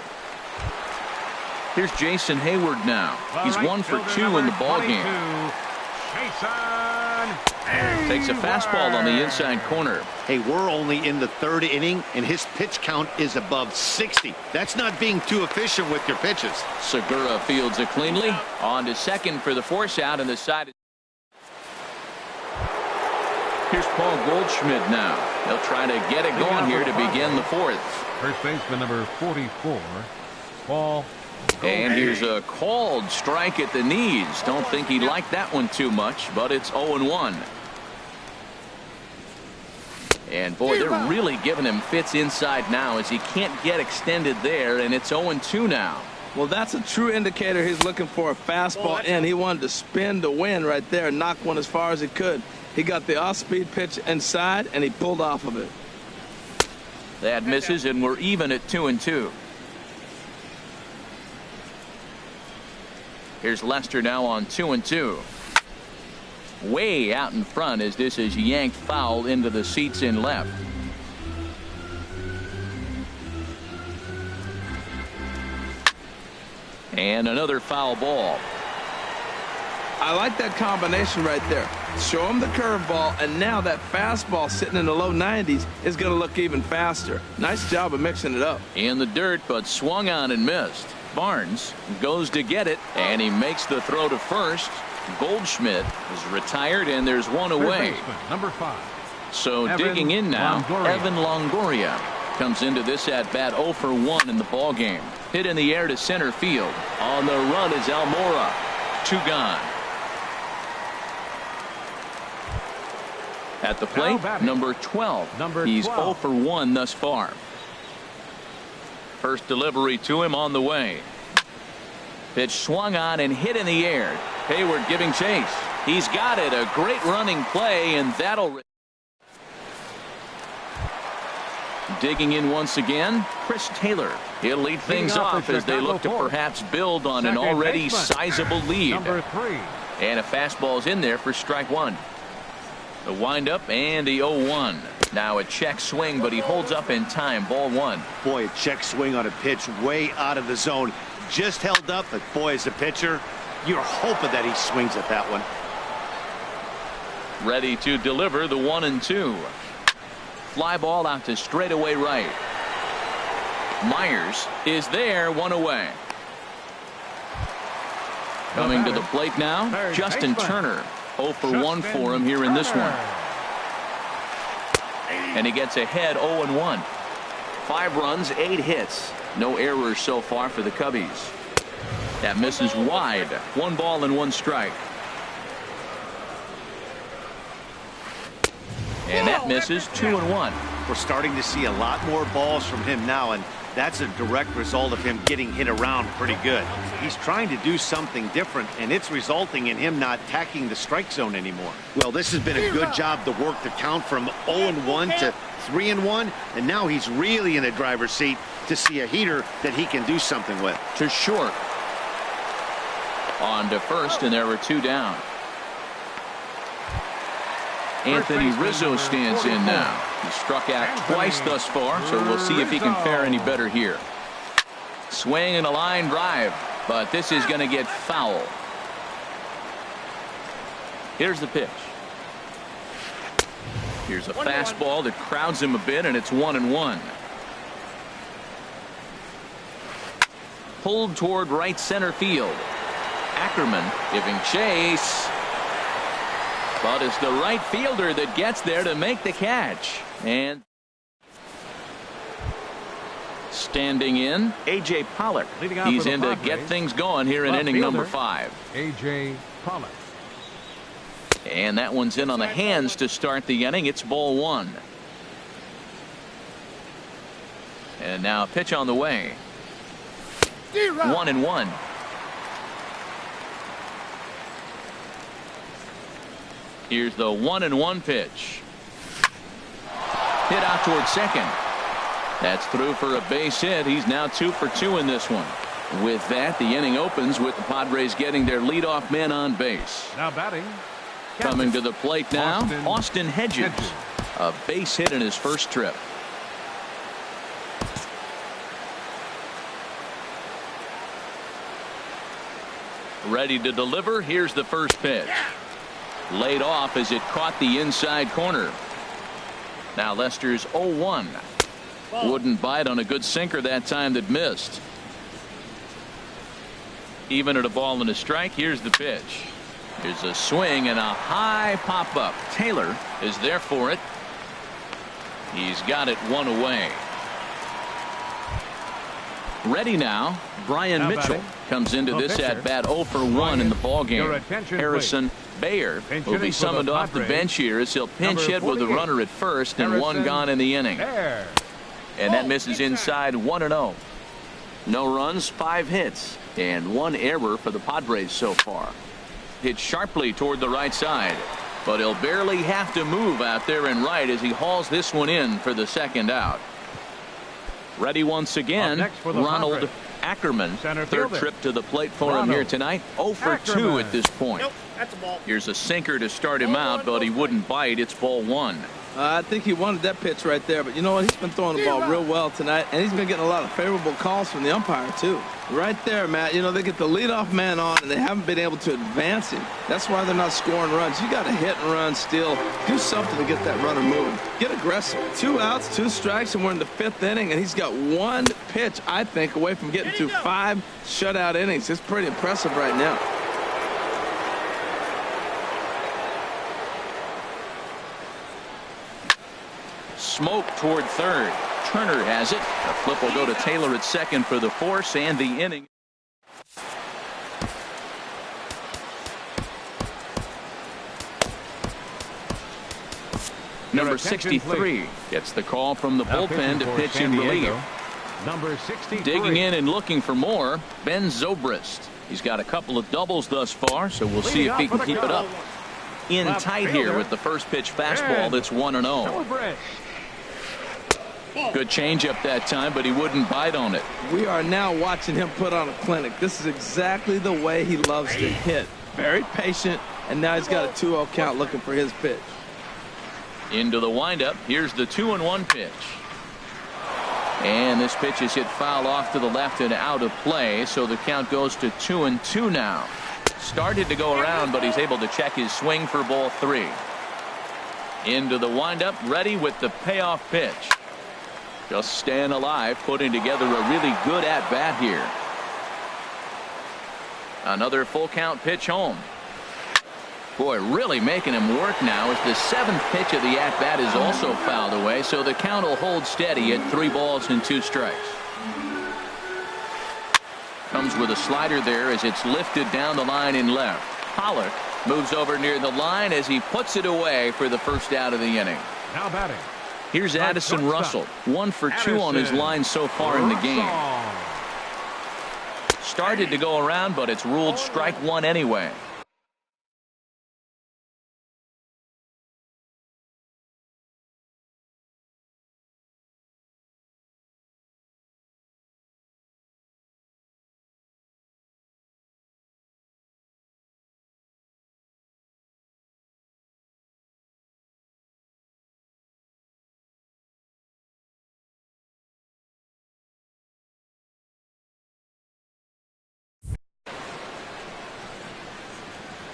[SPEAKER 1] Here's Jason Hayward now. He's 1 for 2 in the ballgame. Takes a fastball on the inside corner.
[SPEAKER 2] Hey, we're only in the 3rd inning, and his pitch count is above 60. That's not being too efficient with your pitches.
[SPEAKER 1] Segura fields it cleanly. On to second for the force out, and the side. Here's Paul Goldschmidt now. They'll try to get it going here to begin the 4th.
[SPEAKER 3] First baseman number 44, Paul.
[SPEAKER 1] And here's a called strike at the knees. Don't think he liked that one too much, but it's 0-1. And boy, they're really giving him fits inside now as he can't get extended there, and it's 0-2 now.
[SPEAKER 4] Well, that's a true indicator he's looking for a fastball in. He wanted to spin to win right there, knock one as far as he could. He got the off-speed pitch inside, and he pulled off of it.
[SPEAKER 1] That misses, and we're even at 2-2. Here's Lester now on 2-2. Way out in front as this is yanked foul into the seats in left. And another foul ball.
[SPEAKER 4] I like that combination right there. Show him the curveball, and now that fastball sitting in the low 90s is going to look even faster. Nice job of mixing it up.
[SPEAKER 1] In the dirt, but swung on and missed. Barnes goes to get it, and he makes the throw to first. Goldschmidt is retired, and there's one away.
[SPEAKER 3] Number 5.
[SPEAKER 1] So
[SPEAKER 3] Evan
[SPEAKER 1] digging in now,
[SPEAKER 3] Longoria.
[SPEAKER 1] Evan Longoria comes into this at bat 0 for 1 in the ball game. Hit in the air to center field. On the run is Almora. 2 gone. At the plate, number 12. He's 0 for 1 thus far. First delivery to him on the way. Pitch swung on and hit in the air. Hayward giving chase. He's got it. A great running play, and that'll. Digging in once again, Chris Taylor. He'll lead things off as they look to perhaps build on an already sizable lead.
[SPEAKER 3] Number 3.
[SPEAKER 1] And a fastball's in there for strike 1. The windup and the 0-1. Now a check swing, but he holds up in time. Ball 1.
[SPEAKER 2] Boy, a check swing on a pitch way out of the zone. Just held up, but boy, as a pitcher, you're hoping that he swings at that one.
[SPEAKER 1] Ready to deliver the 1-2. Fly ball out to straightaway right. Myers is there, 1 away. Coming to the plate now, Justin Turner. 0 for 1 for him here in this one. And he gets ahead 0-1. 5 runs, 8 hits. No errors so far for the Cubbies. That misses wide. 1 ball and 1 strike. And that misses 2-1.
[SPEAKER 2] We're starting to see a lot more balls from him now, and that's a direct result of him getting hit around pretty good. He's trying to do something different, and it's resulting in him not attacking the strike zone anymore. Well, this has been a good job to work the count from 0-1 to 3-1, and now he's really in the driver's seat to see a heater that he can do something with.
[SPEAKER 1] To short. On to first, and there were 2 down. Anthony Rizzo stands in now. He struck out twice thus far, so we'll see if he can fare any better here. Swing and a line drive, but this is going to get foul. Here's the pitch. Here's a fastball that crowds him a bit, and it's 1-1. Pulled toward right center field. Ackerman giving chase. But it's the right fielder that gets there to make the catch. And standing in, A.J. Pollock. He's in to get things going here in inning number 5.
[SPEAKER 3] A.J. Pollock.
[SPEAKER 1] And that one's in on the hands to start the inning. It's ball 1. And now a pitch on the way. 1-1. Here's the 1-1 pitch. Hit out towards second. That's through for a base hit. He's now 2 for 2 in this one. With that, the inning opens with the Padres getting their leadoff man on base.
[SPEAKER 3] Now batting.
[SPEAKER 1] Coming to the plate now, Austin Hedges. A base hit in his first trip. Ready to deliver. Here's the first pitch. Laid off as it caught the inside corner. Now Lester's 0-1. Wouldn't bite on a good sinker that time that missed. Even at a ball and a strike, here's the pitch. Here's a swing and a high pop up. Taylor is there for it. He's got it 1 away. Ready now, Brian Mitchell comes into this at bat 0 for 1 in the ball game. Harrison Bayer will be summoned off the bench here as he'll pinch hit with a runner at first and 1 gone in the inning. And that misses inside 1-0. No runs, 5 hits, and 1 error for the Padres so far. Hit sharply toward the right side, but he'll barely have to move out there and right as he hauls this one in for the second out. Ready once again, Ronald Ackerman,
[SPEAKER 3] Center
[SPEAKER 1] third
[SPEAKER 3] fielder.
[SPEAKER 1] trip to the plate for him here tonight. 0 for 2
[SPEAKER 3] Ackerman.
[SPEAKER 1] at this point.
[SPEAKER 5] Nope, that's a ball.
[SPEAKER 1] Here's a sinker to start him out, but he wouldn't bite. It's ball 1.
[SPEAKER 4] I think he wanted that pitch right there, but you know what? He's been throwing the ball real well tonight, and he's been getting a lot of favorable calls from the umpire, too. Right there, Matt. You know, they get the leadoff man on, and they haven't been able to advance him. That's why they're not scoring runs. You got to hit and run, steal, do something to get that runner moving. Get aggressive. 2 outs, 2 strikes, and we're in the 5th inning, and he's got 1 pitch, I think, away from getting to 5 shutout innings. It's pretty impressive right now.
[SPEAKER 1] Smoke toward third. Turner has it. A flip will go to Taylor at second for the force and the inning. Number 63 gets the call from the bullpen to pitch in relief.
[SPEAKER 3] Number 63.
[SPEAKER 1] Digging in and looking for more, Ben Zobrist. He's got a couple of doubles thus far, so we'll see if he can keep it up. In tight here with the first pitch fastball that's 1-0. Good changeup that time, but he wouldn't bite on it.
[SPEAKER 4] We are now watching him put on a clinic. This is exactly the way he loves to hit. Very patient, and now he's got a 2-0 count looking for his pitch.
[SPEAKER 1] Into the windup. Here's the 2-1 pitch. And this pitch is hit foul off to the left and out of play, so the count goes to 2-2 now. Started to go around, but he's able to check his swing for ball 3. Into the windup, ready with the payoff pitch. Just staying alive, putting together a really good at-bat here. Another full count pitch home. Boy, really making him work now as the 7th pitch of the at-bat is also fouled away, so the count will hold steady at 3 balls and 2 strikes. Comes with a slider there as it's lifted down the line in left. Pollock moves over near the line as he puts it away for the first out of the inning.
[SPEAKER 3] Now batting.
[SPEAKER 1] Here's Addison Russell, 1 for 2 on his line so far in the game. Started to go around, but it's ruled strike 1 anyway.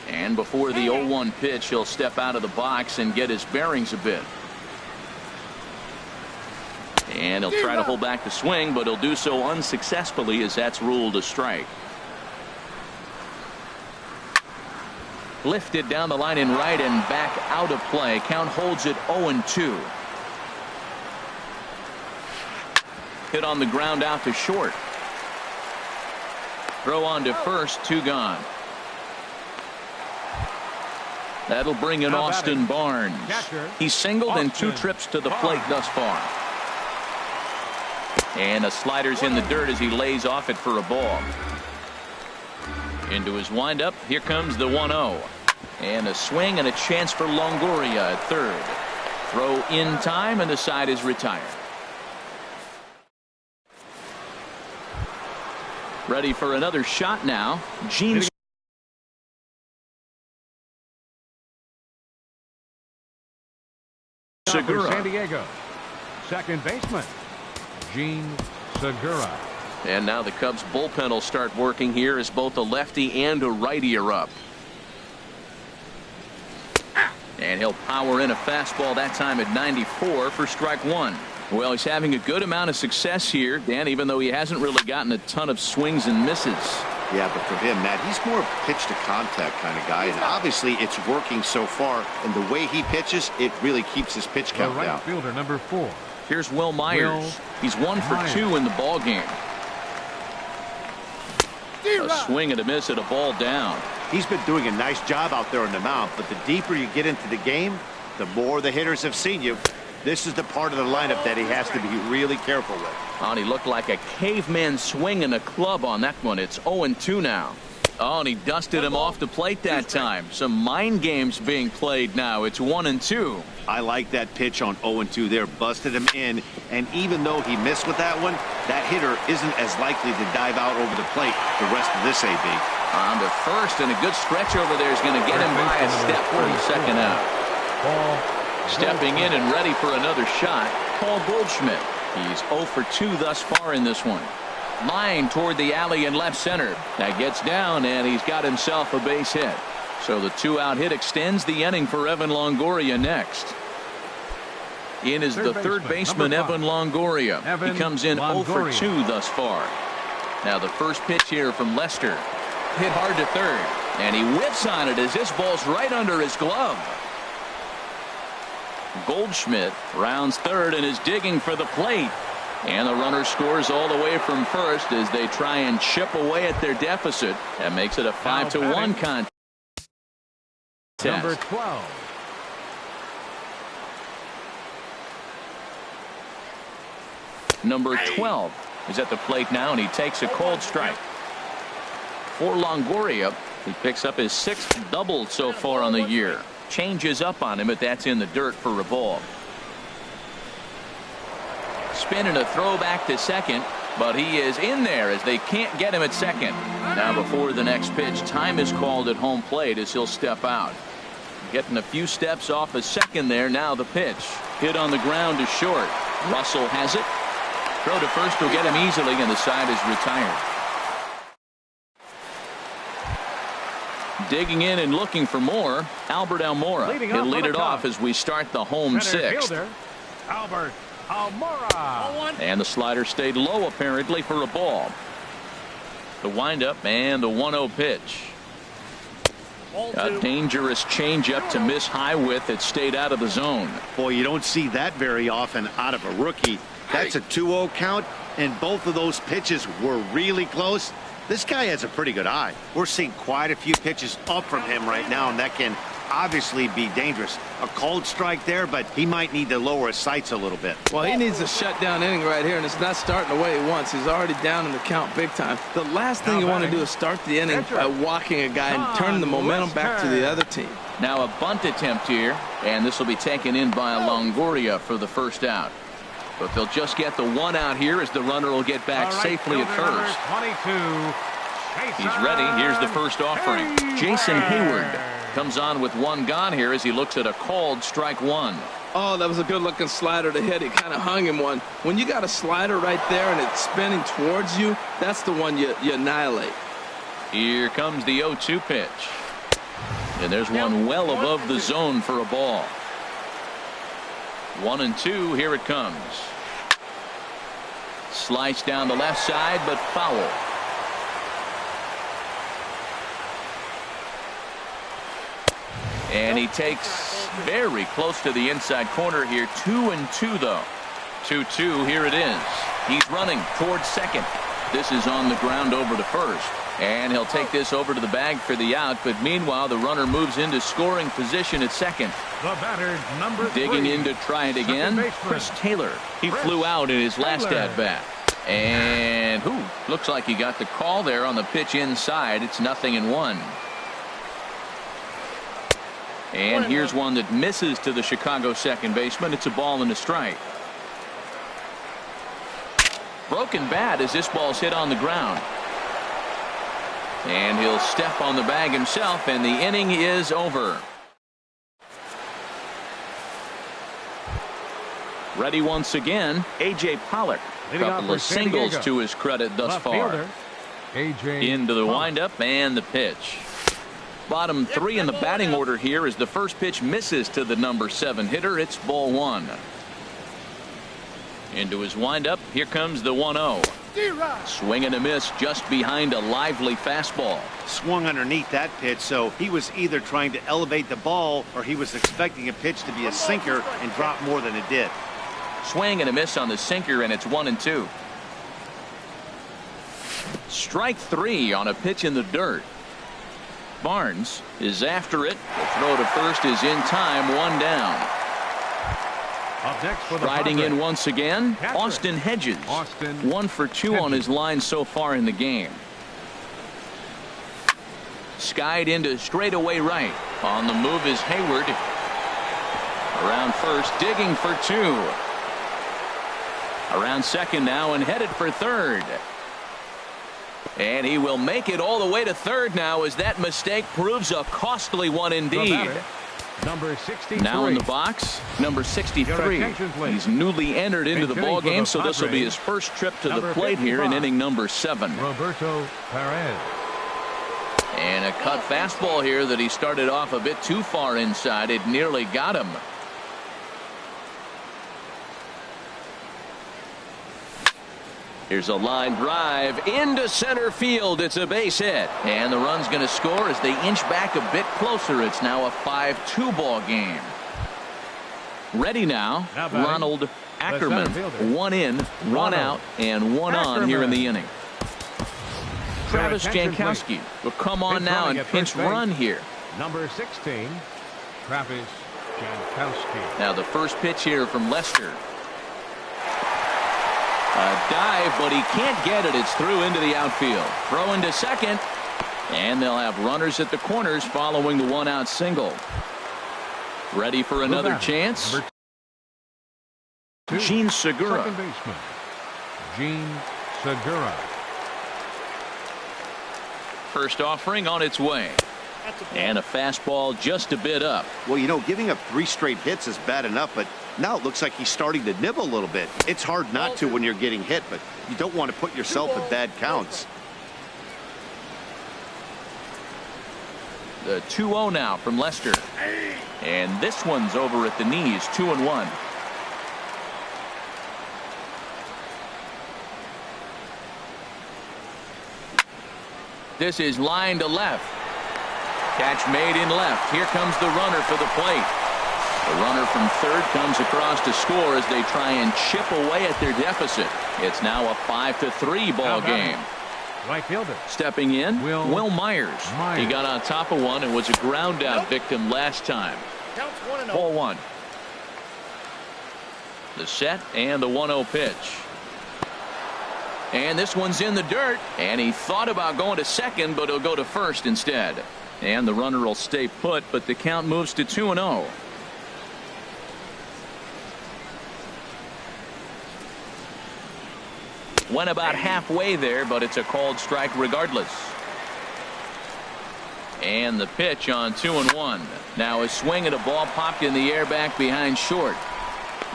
[SPEAKER 1] And before the 0-1 pitch, he'll step out of the box and get his bearings a bit. And he'll try to hold back the swing, but he'll do so unsuccessfully as that's ruled a strike. Lifted down the line in right and back out of play. Count holds it 0-2. Hit on the ground out to short. Throw on to first, 2 gone. That'll bring in Austin Barnes. He's singled in 2 trips to the plate thus far. And a slider's in the dirt as he lays off it for a ball. Into his windup. Here comes the 1-0. And a swing and a chance for Longoria at third. Throw in time and the side is retired. Ready for another shot now. Gene Segura.
[SPEAKER 3] San Diego. Second baseman, Gene Segura.
[SPEAKER 1] And now the Cubs bullpen will start working here as both a lefty and a righty are up. And he'll power in a fastball that time at 94 for strike 1. Well, he's having a good amount of success here, Dan, even though he hasn't really gotten a ton of swings and misses.
[SPEAKER 2] Yeah, but for him, Matt, he's more of a pitch to contact kind of guy, and obviously it's working so far, and the way he pitches, it really keeps his pitch count
[SPEAKER 3] The right
[SPEAKER 2] down.
[SPEAKER 3] fielder, number 4.
[SPEAKER 1] Here's Will Myers. He's 1 for 2 in the ball game. A swing and a miss at a ball down.
[SPEAKER 2] He's been doing a nice job out there on the mound, but the deeper you get into the game, the more the hitters have seen you. This is the part of the lineup that he has to be really careful with.
[SPEAKER 1] Oh, and he looked like a caveman swinging a club on that one. It's 0-2 now. Oh, and he dusted him off the plate that time. Some mind games being played now. It's 1-2.
[SPEAKER 2] I like that pitch on 0-2 there. Busted him in. And even though he missed with that one, that hitter isn't as likely to dive out over the plate the rest of this AB.
[SPEAKER 1] On to first, and a good stretch over there is going to get him by a step for the second out. Stepping in and ready for another shot, Paul Goldschmidt. He's 0 for 2 thus far in this one. Line toward the alley in left center. That gets down, and he's got himself a base hit. So the 2-out hit extends the inning for Evan Longoria next. In is the third baseman, Evan Longoria. He comes in 0 for 2 thus far. Now the first pitch here from Lester. Hit hard to third, and he whiffs on it as this ball's right under his glove. Goldschmidt rounds third and is digging for the plate. And the runner scores all the way from first as they try and chip away at their deficit. That makes it a 5-1 contest.
[SPEAKER 3] Number 12.
[SPEAKER 1] Number 12 is at the plate now, and he takes a cold strike. For Longoria, he picks up his 6th double so far on the year. Changes up on him, but that's in the dirt for a ball. Spin and a throw back to second, but he is in there as they can't get him at second. Now before the next pitch, time is called at home plate as he'll step out. Getting a few steps off a second there. Now the pitch. Hit on the ground to short. Russell has it. Throw to first will get him easily, and the side is retired. Digging in and looking for more, Albert Almora. He'll lead it off as we start the home 6th.
[SPEAKER 3] Albert Almora.
[SPEAKER 1] And the slider stayed low apparently for a ball. The windup and the 1-0 pitch. A dangerous changeup to miss high with. It stayed out of the zone.
[SPEAKER 2] Boy, you don't see that very often out of a rookie. That's a 2-0 count, and both of those pitches were really close. This guy has a pretty good eye. We're seeing quite a few pitches up from him right now, and that can obviously be dangerous. A cold strike there, but he might need to lower his sights a little bit.
[SPEAKER 4] Well, he needs a shutdown inning right here, and it's not starting the way he wants. He's already down in the count big time. The last thing you want to do is start the inning by walking a guy and turn the momentum back to the other team.
[SPEAKER 1] Now a bunt attempt here, and this will be taken in by Longoria for the first out. But they'll just get the 1 out here as the runner will get back safely at first.
[SPEAKER 3] 22.
[SPEAKER 1] He's ready. Here's the first offering. Jason Hayward comes on with 1 gone here as he looks at a called strike 1.
[SPEAKER 4] Oh, that was a good looking slider to hit. He kind of hung him one. When you got a slider right there and it's spinning towards you, that's the one you annihilate.
[SPEAKER 1] Here comes the 0-2 pitch. And there's one well above the zone for a ball. 1-2. Here it comes. Sliced down the left side, but foul. And he takes very close to the inside corner here. 2-2 though. 2-2. Here it is. He's running towards second. This is on the ground over to first. And he'll take this over to the bag for the out. But meanwhile, the runner moves into scoring position at second.
[SPEAKER 3] The batter, number 3.
[SPEAKER 1] Digging in to try it again. Chris Taylor. He flew out in his last at bat. And looks like he got the call there on the pitch inside. It's 0-1. And here's one that misses to the Chicago second baseman. It's a ball and a strike. Broken bat as this ball's hit on the ground. And he'll step on the bag himself, and the inning is over. Ready once again, A.J. Pollock. A couple of singles to his credit thus far. Into the windup and the pitch. Bottom 3 in the batting order here as the first pitch misses to the number 7 hitter. It's ball 1. Into his windup. Here comes the 1-0. Swing and a miss just behind a lively fastball.
[SPEAKER 2] Swung underneath that pitch, so he was either trying to elevate the ball or he was expecting a pitch to be a sinker and drop more than it did.
[SPEAKER 1] Swing and a miss on the sinker, and it's 1-2. Strike 3 on a pitch in the dirt. Barnes is after it. The throw to first is in time. 1 down. Riding in once again, Austin Hedges. 1 for 2 on his line so far in the game. skied into straightaway right. On the move is Hayward. Around first, digging for 2. Around second now and headed for third. And he will make it all the way to third now as that mistake proves a costly one indeed.
[SPEAKER 3] Number 63.
[SPEAKER 1] Now in the box, number 63. He's newly entered into the ball game, so this will be his first trip to the plate here in inning number 7.
[SPEAKER 3] Roberto Perez.
[SPEAKER 1] And a cut fastball here that he started off a bit too far inside. It nearly got him. Here's a line drive into center field. It's a base hit. And the run's going to score as they inch back a bit closer. It's now a 5-2 ball game. Ready now, Ronald Ackerman. 1 in, 1 out, and 1 on here in the inning. Travis Jankowski will come on now and pinch run here.
[SPEAKER 3] Number 16, Travis Jankowski.
[SPEAKER 1] Now the first pitch here from Lester. A dive, but he can't get it. It's through into the outfield. Throw into second. And they'll have runners at the corners following the 1-out single. Ready for another chance? Gene Segura.
[SPEAKER 3] Second baseman, Gene Segura.
[SPEAKER 1] First offering on its way. And a fastball just a bit up.
[SPEAKER 2] Well, you know, giving up 3 straight hits is bad enough, but now it looks like he's starting to nibble a little bit. It's hard not to when you're getting hit, but you don't want to put yourself in bad counts.
[SPEAKER 1] The 2-0 now from Lester. And this one's over at the knees, 2-1. This is line to left. Catch made in left. Here comes the runner for the plate. The runner from third comes across to score as they try and chip away at their deficit. It's now a 5-3 ball game.
[SPEAKER 3] Right fielder.
[SPEAKER 1] Stepping in, Will Myers. He got on top of one and was a ground out victim last time. Ball 1. The set and the 1-0 pitch. And this one's in the dirt. And he thought about going to second, but he'll go to first instead. And the runner will stay put, but the count moves to 2-0. Went about halfway there, but it's a called strike regardless. And the pitch on 2-1. Now a swing and a ball popped in the air back behind short.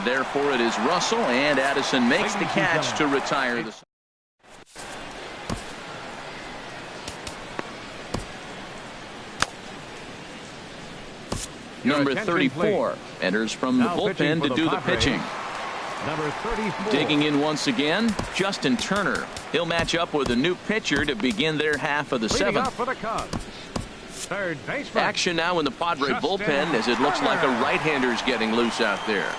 [SPEAKER 1] Therefore it is Russell, and Addison makes the catch to retire the. Number 34 enters from the bullpen to do the pitching.
[SPEAKER 3] Number 34.
[SPEAKER 1] Digging in once again, Justin Turner. He'll match up with a new pitcher to begin their half of the 7th.
[SPEAKER 3] For the Cubs, third baseman.
[SPEAKER 1] Action now in the Padre bullpen as it looks like a right-hander's getting loose out there.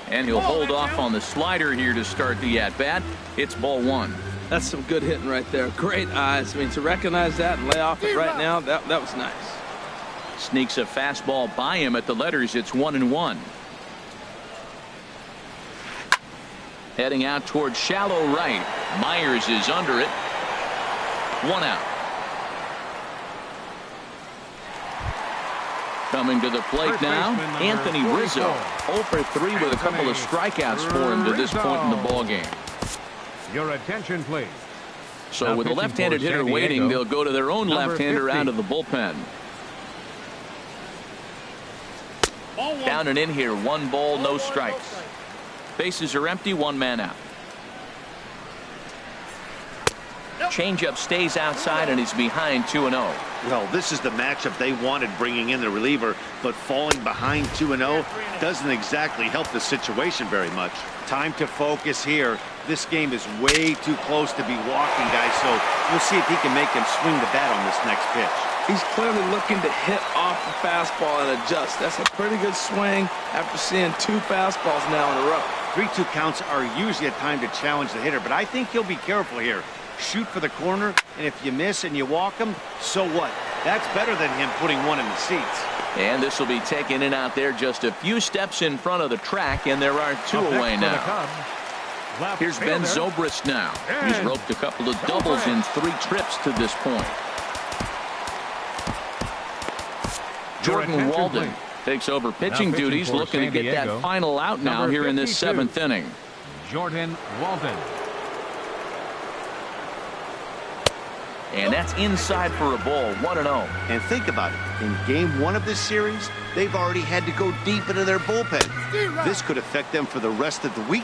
[SPEAKER 1] And he'll hold off on the slider here to start the at-bat. It's ball 1.
[SPEAKER 4] That's some good hitting right there. Great eyes. I mean, to recognize that and lay off it right now, that was nice.
[SPEAKER 1] Sneaks a fastball by him at the letters. It's 1-1. Heading out towards shallow right. Myers is under it. 1 out. Coming to the plate now, Anthony Rizzo. 0 for 3 with a couple of strikeouts for him to this point in the ballgame.
[SPEAKER 3] Your attention, please.
[SPEAKER 1] So with a left-handed hitter waiting, they'll go to their own left-hander out of the bullpen. Down and in here, 1 ball, no strikes. Bases are empty, 1 man out. Changeup stays outside and he's behind 2-0.
[SPEAKER 2] Well, this is the matchup they wanted, bringing in the reliever, but falling behind 2-0 doesn't exactly help the situation very much. Time to focus here. This game is way too close to be walking, guys, so we'll see if he can make him swing the bat on this next pitch.
[SPEAKER 4] He's clearly looking to hit off the fastball and adjust. That's a pretty good swing after seeing 2 fastballs now in a row.
[SPEAKER 2] 3-2 counts are usually a time to challenge the hitter, but I think he'll be careful here. Shoot for the corner, and if you miss and you walk him, so what? That's better than him putting one in the seats.
[SPEAKER 1] And this will be taken in out there just a few steps in front of the track, and there are 2 away now.
[SPEAKER 3] Left
[SPEAKER 1] Here's Ben
[SPEAKER 3] fielder.
[SPEAKER 1] Zobrist now. He's
[SPEAKER 3] And
[SPEAKER 1] roped a couple of doubles in 3 trips to this point. Jordan
[SPEAKER 3] attention,
[SPEAKER 1] Walden
[SPEAKER 3] please.
[SPEAKER 1] takes over pitching
[SPEAKER 3] Now pitching
[SPEAKER 1] duties,
[SPEAKER 3] for
[SPEAKER 1] looking to
[SPEAKER 3] San
[SPEAKER 1] get
[SPEAKER 3] Diego,
[SPEAKER 1] that final out now
[SPEAKER 3] number
[SPEAKER 1] here in this
[SPEAKER 3] 52.
[SPEAKER 1] 7th inning.
[SPEAKER 3] Jordan Walden.
[SPEAKER 1] And that's inside for a ball, 1-0.
[SPEAKER 2] And think about it. In game 1 of this series, they've already had to go deep into their bullpen. This could affect them for the rest of the week.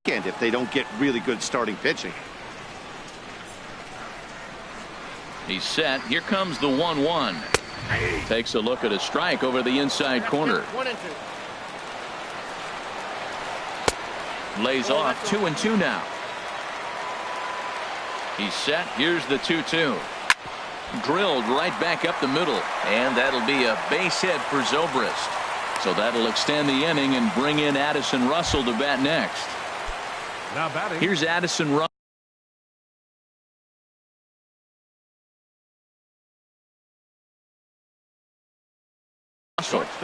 [SPEAKER 2] if they don't get really good starting pitching.
[SPEAKER 1] He's set. Here comes the 1-1. Takes a look at a strike over the inside corner. Lays off 2-2 now. He's set. Here's the 2-2. Drilled right back up the middle, and that'll be a base hit for Zobrist. So that'll extend the inning and bring in Addison Russell to bat next.
[SPEAKER 3] Now batting.
[SPEAKER 1] Here's Addison Russell.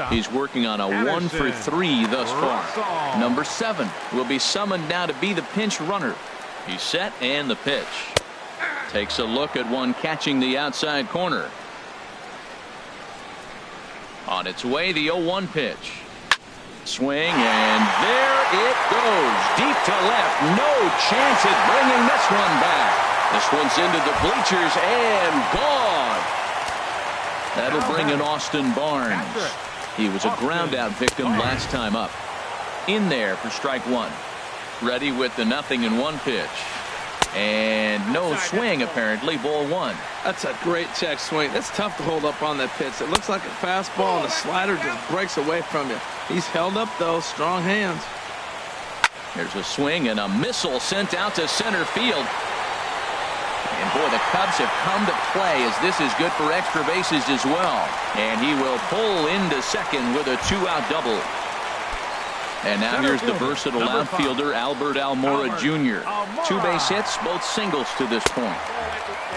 [SPEAKER 1] He's working on a 1-for-3 thus far. Number 7 will be summoned now to be the pinch runner. He's set, and the pitch. Takes a look at one catching the outside corner. On its way, the 0-1 pitch. Swing, and there it goes. Deep to left. No chance at bringing this one back. This one's into the bleachers and gone. That'll bring in Austin Barnes. He was a ground out victim last time up. In there for strike 1. Ready with the 0-1 pitch. And no swing, apparently. Ball 1.
[SPEAKER 4] That's a great check swing. That's tough to hold up on that pitch. It looks like a fastball, and the slider just breaks away from you. He's held up, though. Strong hands.
[SPEAKER 1] There's a swing and a missile sent out to center field. And boy, the Cubs have come to play, as this is good for extra bases as well. And he will pull into second with a 2-out double. And now here's the versatile outfielder, Albert Almora Jr. 2 base hits, both singles to this point.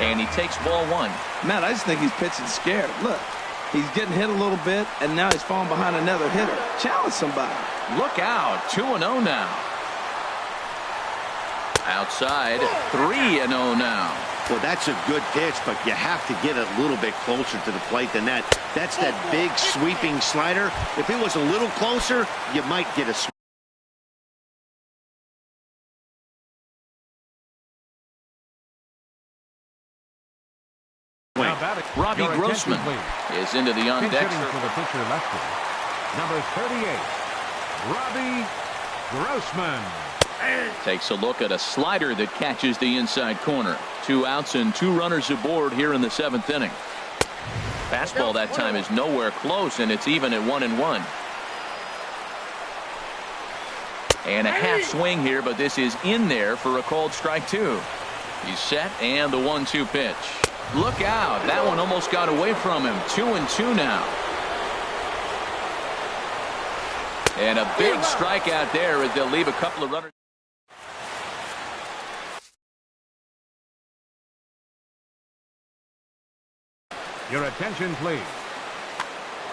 [SPEAKER 1] And he takes ball 1.
[SPEAKER 4] Matt, I just think he's pitching scared. Look, he's getting hit a little bit, and now he's falling behind another hitter. Challenge somebody.
[SPEAKER 1] Look out, 2-0 now. Outside, 3-0 now.
[SPEAKER 2] Well, that's a good pitch, but you have to get a little bit closer to the plate than that. That's that big sweeping slider. If it was a little closer, you might get a swing.
[SPEAKER 1] Robbie Grossman is into the on deck.
[SPEAKER 3] For the pitcher lefty, number 38, Robbie Grossman.
[SPEAKER 1] Takes a look at a slider that catches the inside corner. 2 outs and 2 runners aboard here in the 7th inning. Fastball that time is nowhere close, and it's even at 1-1. And a half swing here, but this is in there for a called strike 2. He's set, and the 1-2 pitch. Look out. That one almost got away from him. 2-2 now. And a big strikeout there as they'll leave a couple of runners.
[SPEAKER 3] Your attention, please.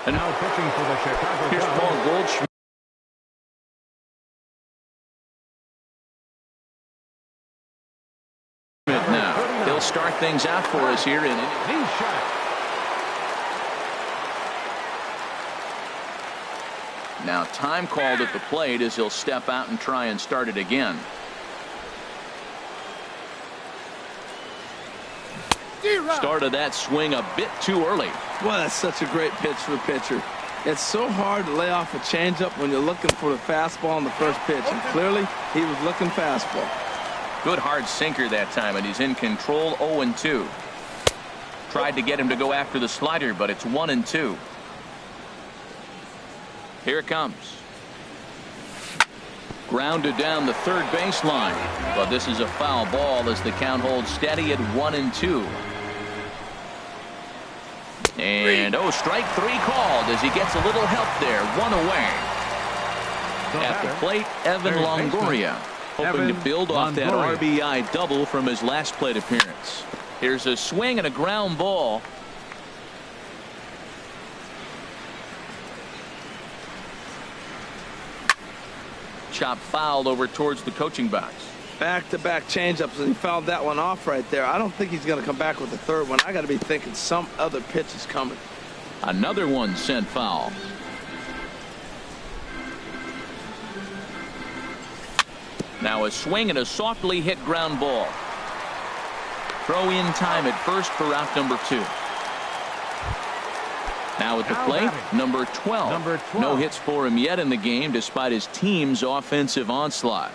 [SPEAKER 3] And now pitching for the Chicago
[SPEAKER 1] Here's
[SPEAKER 3] Cubs.
[SPEAKER 1] Paul Goldschmidt. Now he'll start things out for us here in
[SPEAKER 3] He's shot.
[SPEAKER 1] Now time called at the plate as he'll step out and try and start it again. Started that swing a bit too early.
[SPEAKER 4] Well, that's such a great pitch for a pitcher. It's so hard to lay off a changeup when you're looking for the fastball on the first pitch, and clearly he was looking fastball.
[SPEAKER 1] Good hard sinker that time, and he's in control. 0-2. Tried to get him to go after the slider, but it's 1-2. Here it comes. Grounded down the third baseline, but this is a foul ball as the count holds steady at 1-2. And strike 3 called as he gets a little help there. 1 away. At the plate, Evan Longoria, hoping to build off that RBI double from his last plate appearance. Here's a swing and a ground ball. Chop fouled over towards the coaching box.
[SPEAKER 4] Back-to-back changeups, and he fouled that one off right there. I don't think he's going to come back with the third one. I got to be thinking some other pitch is coming.
[SPEAKER 1] Another one sent foul. Now a swing and a softly hit ground ball. Throw in time at first for out number 2. Now at the plate, number 12. No hits for him yet in the game despite his team's offensive onslaught.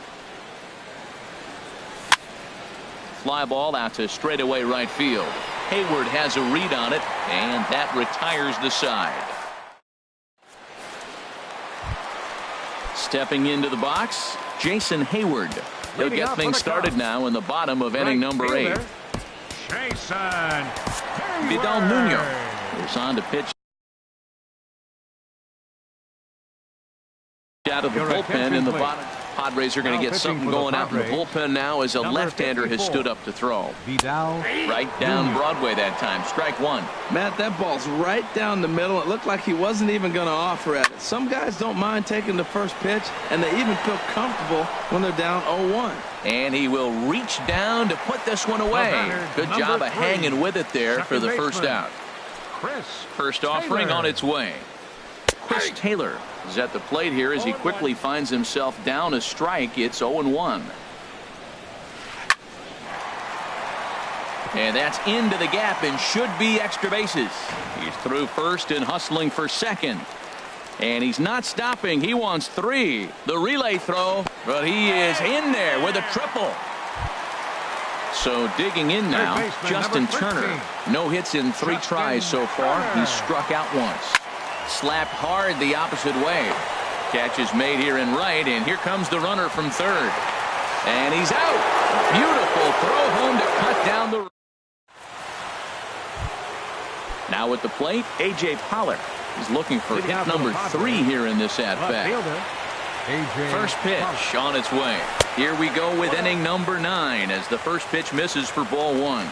[SPEAKER 1] Fly ball out to straightaway right field. Hayward has a read on it, and that retires the side. Stepping into the box, Jason Hayward. He'll get things started now in the bottom of inning number 8.
[SPEAKER 3] Jason
[SPEAKER 1] Vidal Nuno is on to pitch out of the bullpen in the bottom. Padres are going to get something going out in the bullpen now as a left-hander has stood up to throw. Right down Broadway that time. Strike one.
[SPEAKER 4] Matt, that ball's right down the middle. It looked like he wasn't even going to offer at it. Some guys don't mind taking the first pitch, and they even feel comfortable when they're down 0-1.
[SPEAKER 1] And he will reach down to put this one away. Good job of hanging with it there for the first out. First offering on its way. Chris Taylor is at the plate here as he quickly finds himself down a strike. It's 0-1. And that's into the gap and should be extra bases. He's through first and hustling for second. And he's not stopping. He wants 3. The relay throw, but he is in there with a triple. So digging in now, Justin Turner. No hits in 3 tries so far. He's struck out once. Slapped hard the opposite way. Catch is made here in right, and here comes the runner from third. And he's out. Beautiful throw home to cut down the. Now at the plate, A.J. Pollard is looking for hit number 3 here in this at-bat. First pitch on its way. Here we go with inning number 9 as the first pitch misses for ball 1.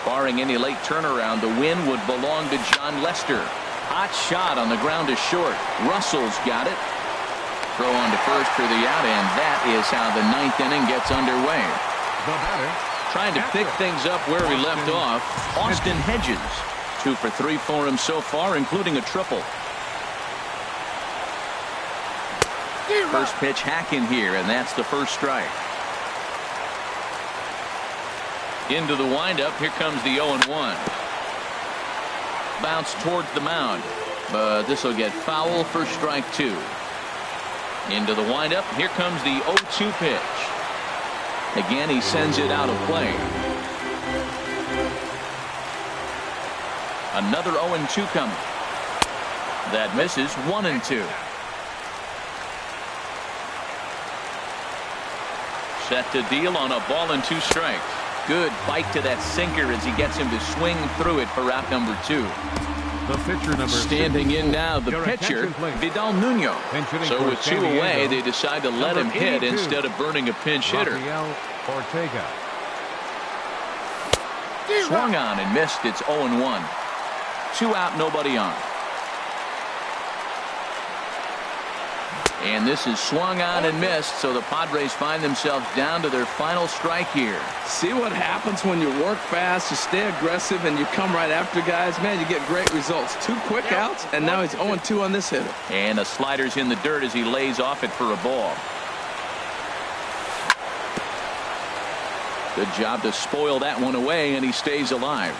[SPEAKER 1] Barring any late turnaround, the win would belong to John Lester. Hot shot on the ground to short. Russell's got it. Throw on to first for the out, and that is how the 9th inning gets underway. Trying to pick things up where we left off, Austin Hedges. 2 for 3 for him so far, including a triple. First pitch hacking here, and that's the first strike. Into the windup, here comes the 0-1. Bounce towards the mound, but this will get foul for strike 2. Into the windup, here comes the 0-2 pitch. Again, he sends it out of play. Another 0-2 coming. That misses. 1-2. Set to deal on a ball and 2 strikes. Good bite to that sinker as he gets him to swing through it for out number 2.
[SPEAKER 3] The pitcher number
[SPEAKER 1] Standing in now, the pitcher, Vidal Nuno. So with 2 away, they decide to let him hit instead of burning a pinch hitter. Swung on and missed. It's 0-1. 2 out, nobody on. And this is swung on and missed, so the Padres find themselves down to their final strike here.
[SPEAKER 4] See what happens when you work fast, you stay aggressive, and you come right after guys. Man, you get great results. 2 quick outs, and now he's 0-2 on this hitter.
[SPEAKER 1] And the slider's in the dirt as he lays off it for a ball. Good job to spoil that one away, and he stays alive.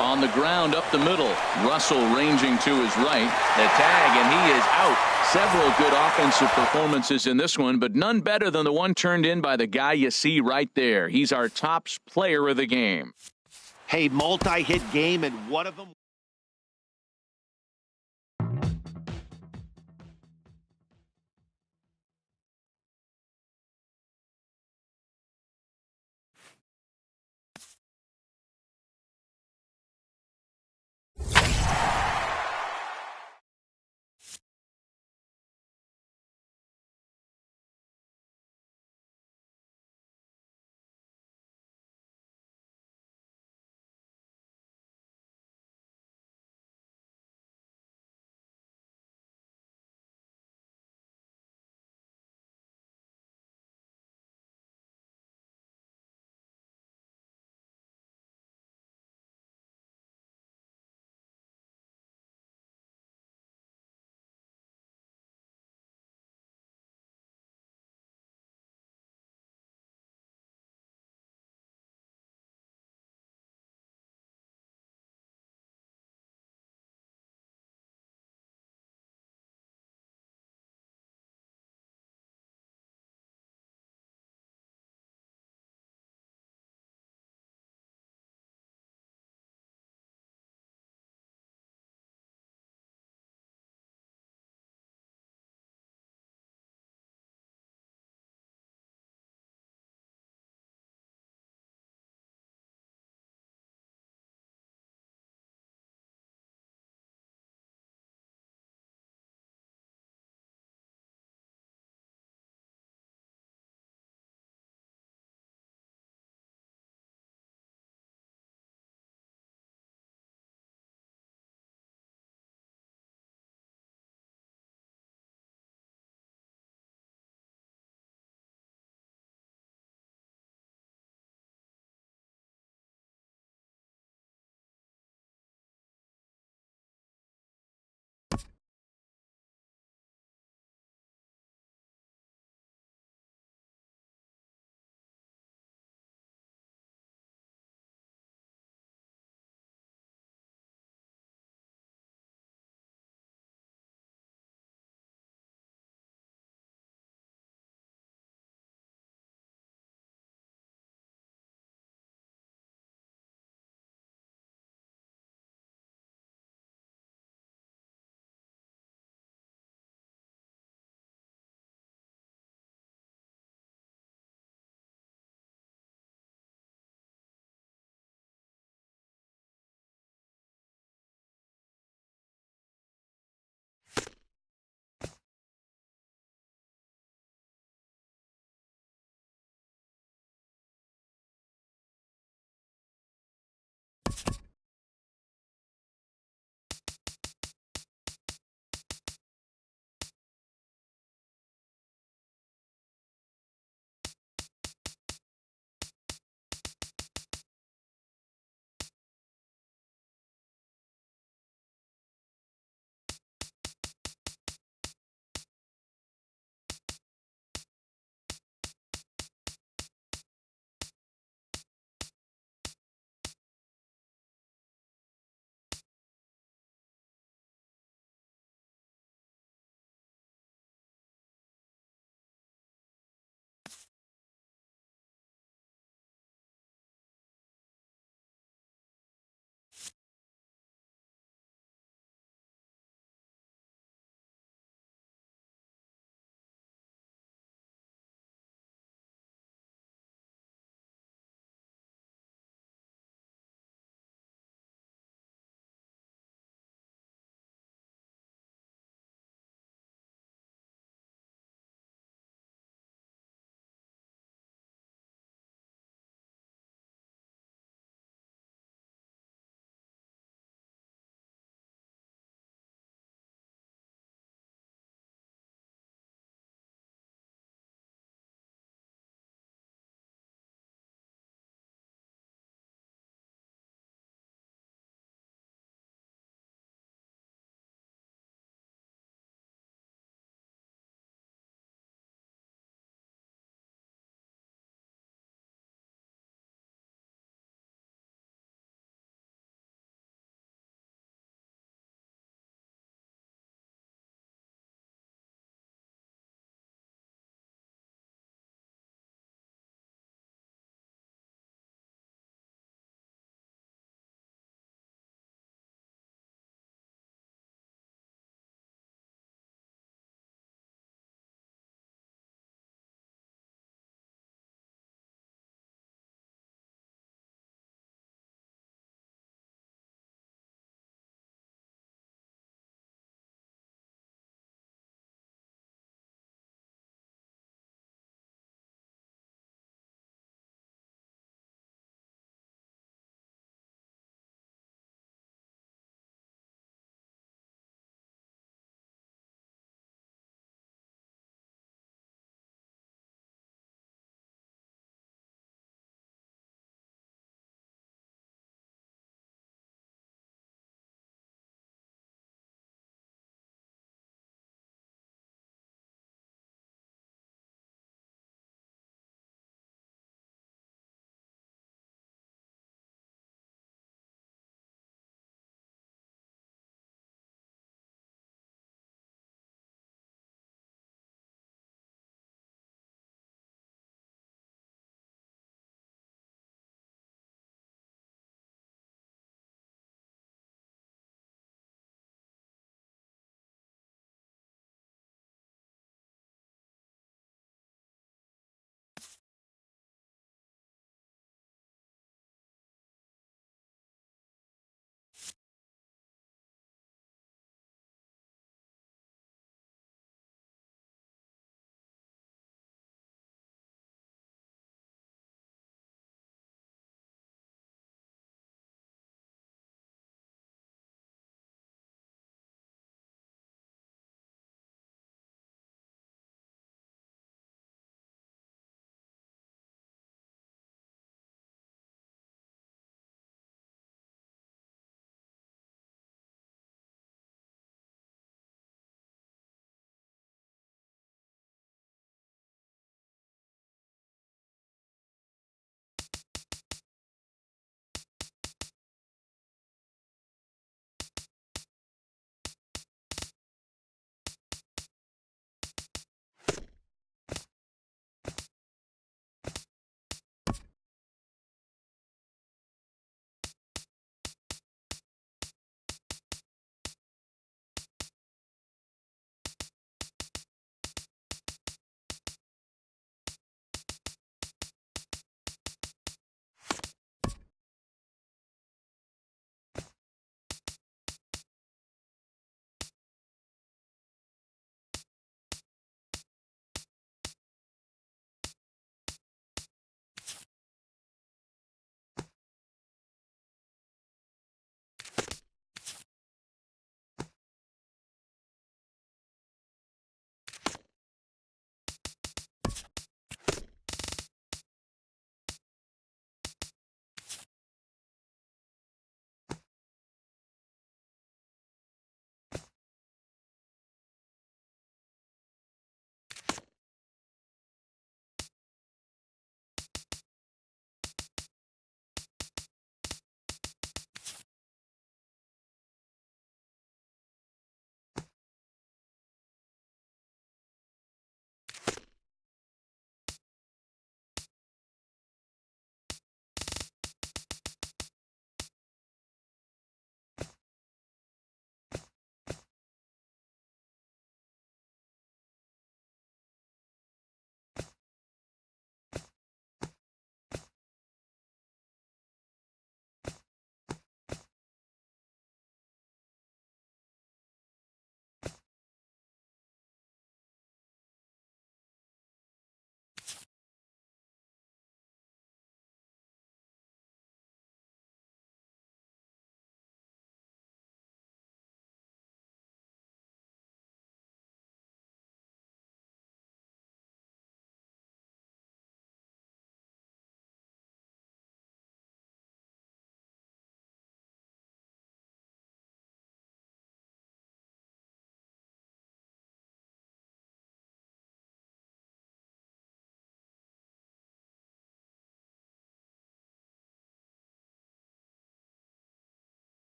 [SPEAKER 1] On the ground up the middle. Russell ranging to his right. The tag, and he is out. Several good offensive performances in this one, but none better than the one turned in by the guy you see right there. He's our top player of the game.
[SPEAKER 2] Hey, multi-hit game, and one of them.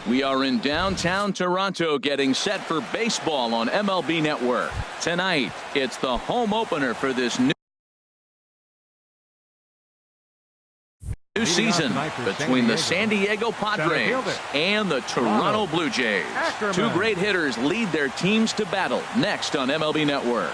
[SPEAKER 1] We are in downtown Toronto getting set for baseball on MLB Network. Tonight, it's the home opener for this new season between the San Diego Padres and the Toronto Blue Jays. Two great hitters lead their teams to battle next on MLB Network.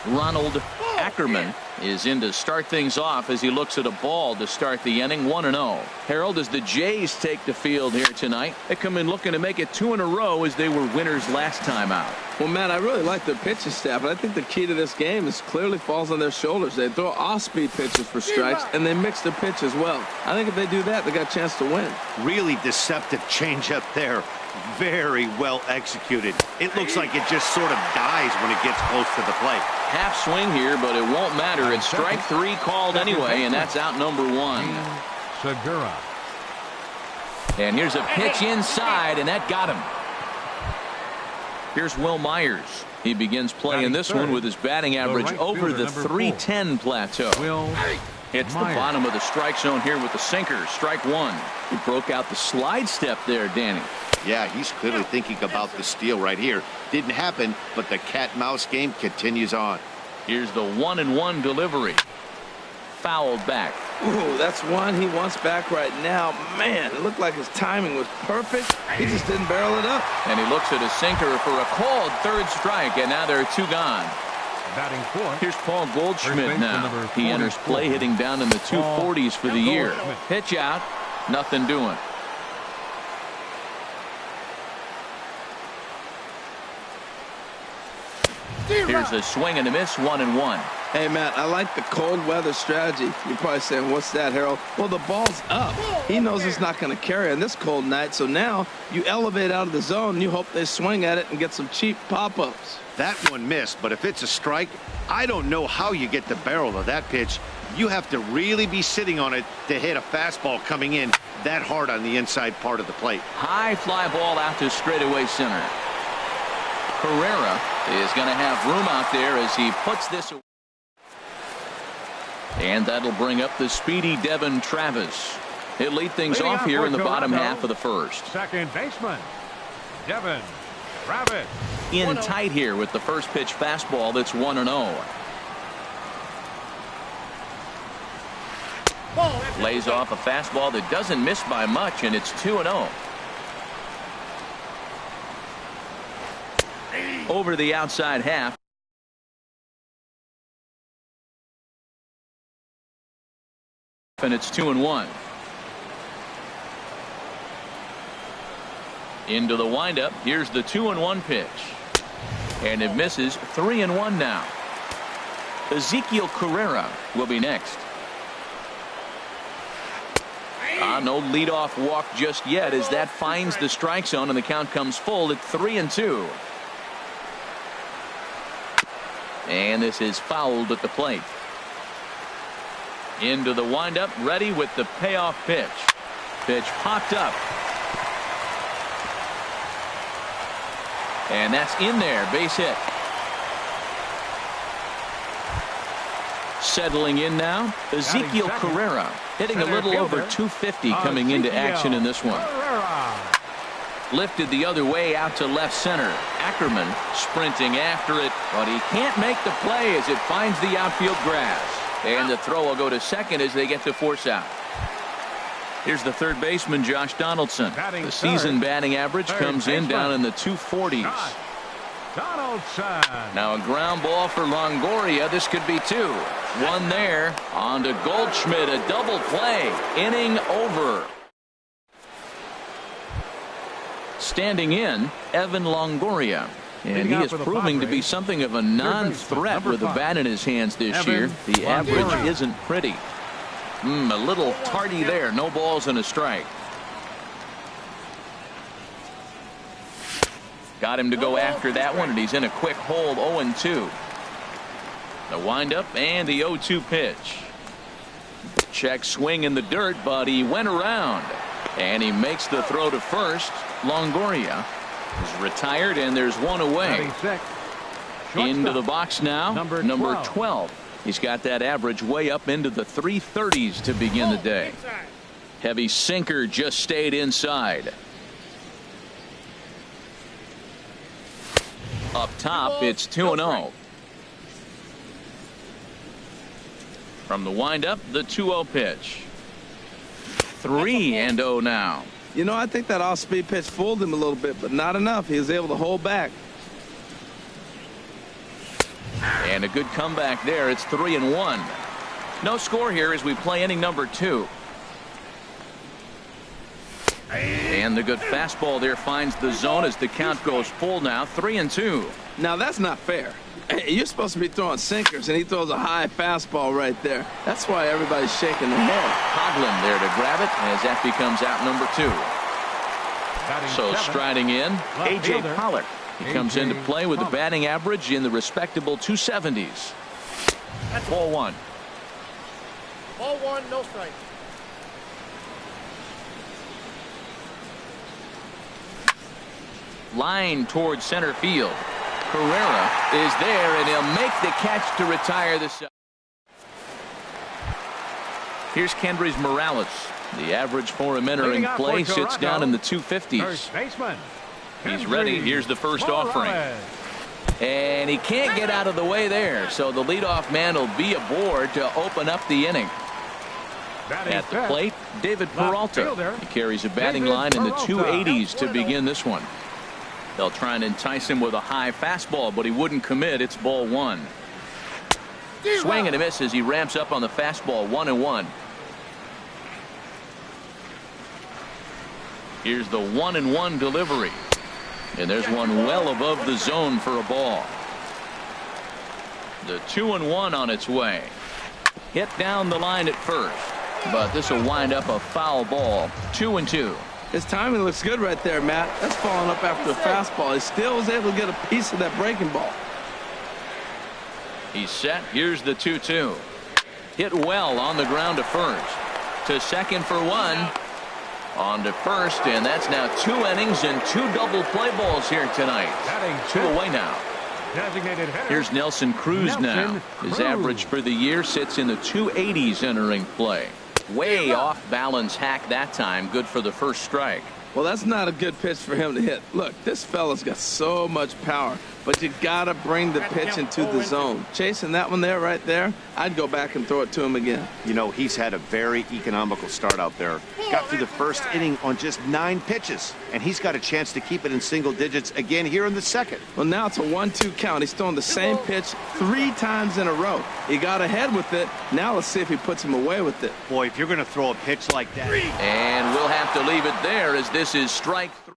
[SPEAKER 1] Ronald Ackerman is in to start things off as he looks at a ball to start the inning. 1-0. Harold, as the Jays take the field here tonight, they come in looking to make it 2 in a row as they were winners last time out.
[SPEAKER 4] Well, Matt, I really like their pitching staff, but I think the key to this game is clearly falls on their shoulders. They throw off-speed pitches for strikes, and they mix their pitch as well. I think if they do that, they got a chance to win.
[SPEAKER 2] Really deceptive changeup there. Very well executed. It looks like it just sort of dies when it gets close to the plate.
[SPEAKER 1] Half swing here, but it won't matter. It's strike 3 called anyway, and that's out number 1.
[SPEAKER 3] Segura.
[SPEAKER 1] And here's a pitch inside, and that got him. Here's Will Myers. He begins playing this one with his batting average over the .310 plateau. Hits the bottom of the strike zone here with the sinker. Strike 1. He broke out the slide step there, Danny.
[SPEAKER 2] Yeah, he's clearly thinking about the steal right here. Didn't happen, but the cat-mouse game continues on.
[SPEAKER 1] Here's the 1-1 delivery. Fouled back.
[SPEAKER 4] Ooh, that's one he wants back right now. Man, it looked like his timing was perfect. He just didn't barrel it up.
[SPEAKER 1] And he looks at a sinker for a called 3rd strike, and now there are 2 gone.
[SPEAKER 3] Batting 4th.
[SPEAKER 1] Here's Paul Goldschmidt now. He enters play hitting down in the 240s for the year. Pitch out. Nothing doing. Here's a swing and a miss. 1-1.
[SPEAKER 4] Hey, Matt, I like the cold weather strategy. You're probably saying, what's that, Harold? Well, the ball's up. He knows it's not going to carry on this cold night, so now you elevate out of the zone and you hope they swing at it and get some cheap pop-ups.
[SPEAKER 2] That one missed, but if it's a strike, I don't know how you get the barrel of that pitch. You have to really be sitting on it to hit a fastball coming in that hard on the inside part of the plate.
[SPEAKER 1] High fly ball out to straightaway center. Carrera is going to have room out there as he puts this away. And that'll bring up the speedy Devin Travis. He'll lead things off here in the bottom half of the first.
[SPEAKER 3] Second baseman, Devin Travis.
[SPEAKER 1] In tight here with the first pitch fastball that's 1-0. Lays off a fastball that doesn't miss by much, and it's 2-0. Over the outside half. And it's 2-1. Into the windup. Here's the 2-1 pitch. And it misses. 3-1 now. Ezekiel Carrera will be next. No leadoff walk just yet as that finds the strike zone and the count comes full at 3-2. And this is fouled at the plate. Into the windup, ready with the payoff pitch. Pitch popped up. And that's in there, base hit. Settling in now, Ezekiel Carrera, hitting a little over 250 coming into action in this one. Lifted the other way out to left center. Ackerman sprinting after it, but he can't make the play as it finds the outfield grass. And the throw will go to second as they get to force out. Here's the third baseman, Josh Donaldson. The season batting average comes in down in the 240s.
[SPEAKER 3] Donaldson.
[SPEAKER 1] Now a ground ball for Longoria. This could be 2. One there. On to Goldschmidt. A double play. Inning over. Standing in, Evan Longoria. And he is proving to be something of a non-threat with a bat in his hands this year. The average isn't pretty. A little tardy there. No balls and a strike. Got him to go after that one, and he's in a quick hold. 0-2. The windup and the 0-2 pitch. Check swing in the dirt, but he went around. And he makes the throw to first. Longoria is retired, and there's one away. Into the box now, number 12. He's got that average way up into the 330s to begin the day. Heavy sinker just stayed inside. Up top, it's 2-0. From the windup, the 2-0 pitch. 3-0 now.
[SPEAKER 4] You know, I think that off-speed pitch fooled him a little bit, but not enough. He was able to hold back.
[SPEAKER 1] And a good comeback there. It's 3-1. No score here as we play inning number 2. And the good fastball there finds the zone as the count goes full now. 3-2.
[SPEAKER 4] Now that's not fair. You're supposed to be throwing sinkers, and he throws a high fastball right there. That's why everybody's shaking their head.
[SPEAKER 1] Coughlin there to grab it as that becomes out number 2. So striding in, A.J. Pollard. He comes into play with a batting average in the respectable 270s. Ball 1.
[SPEAKER 5] Ball 1, no strike.
[SPEAKER 1] Line towards center field. Carrera is there, and he'll make the catch to retire the side. Here's Kendrys Morales. The average for him entering play sits down in the 250s. He's ready. Here's the first offering. And he can't get out of the way there, so the leadoff man will be aboard to open up the inning. At the plate, David Peralta. He carries a batting line in the 280s to begin this one. They'll try and entice him with a high fastball, but he wouldn't commit. It's ball 1. Swing and a miss as he ramps up on the fastball. 1-1. Here's the 1-1 delivery. And there's one well above the zone for a ball. The 2-1 on its way. Hit down the line at first, but this will wind up a foul ball. 2-2.
[SPEAKER 4] His timing looks good right there, Matt. That's following up after the fastball. He still was able to get a piece of that breaking ball.
[SPEAKER 1] He's set. Here's the 2-2. Hit well on the ground to first. To second for 1. On to first, and that's now 2 innings and 2 double play balls here tonight. 2 away now. Here's Nelson Cruz now. His average for the year sits in the 280s entering play. Way off balance hack that time. Good for the first strike.
[SPEAKER 4] Well, that's not a good pitch for him to hit. Look, this fella's got so much power, but you got to bring the pitch into the zone. Chasing that one there, right there, I'd go back and throw it to him again.
[SPEAKER 2] You know, he's had a very economical start out there. Got through the first inning on just 9 pitches, and he's got a chance to keep it in single digits again here in the second.
[SPEAKER 4] Well, now it's a 1-2 count. He's throwing the same pitch 3 times in a row. He got ahead with it. Now let's see if he puts him away with it.
[SPEAKER 2] Boy, if you're going to throw a pitch like that.
[SPEAKER 1] And we'll have to leave it there as this is strike 3.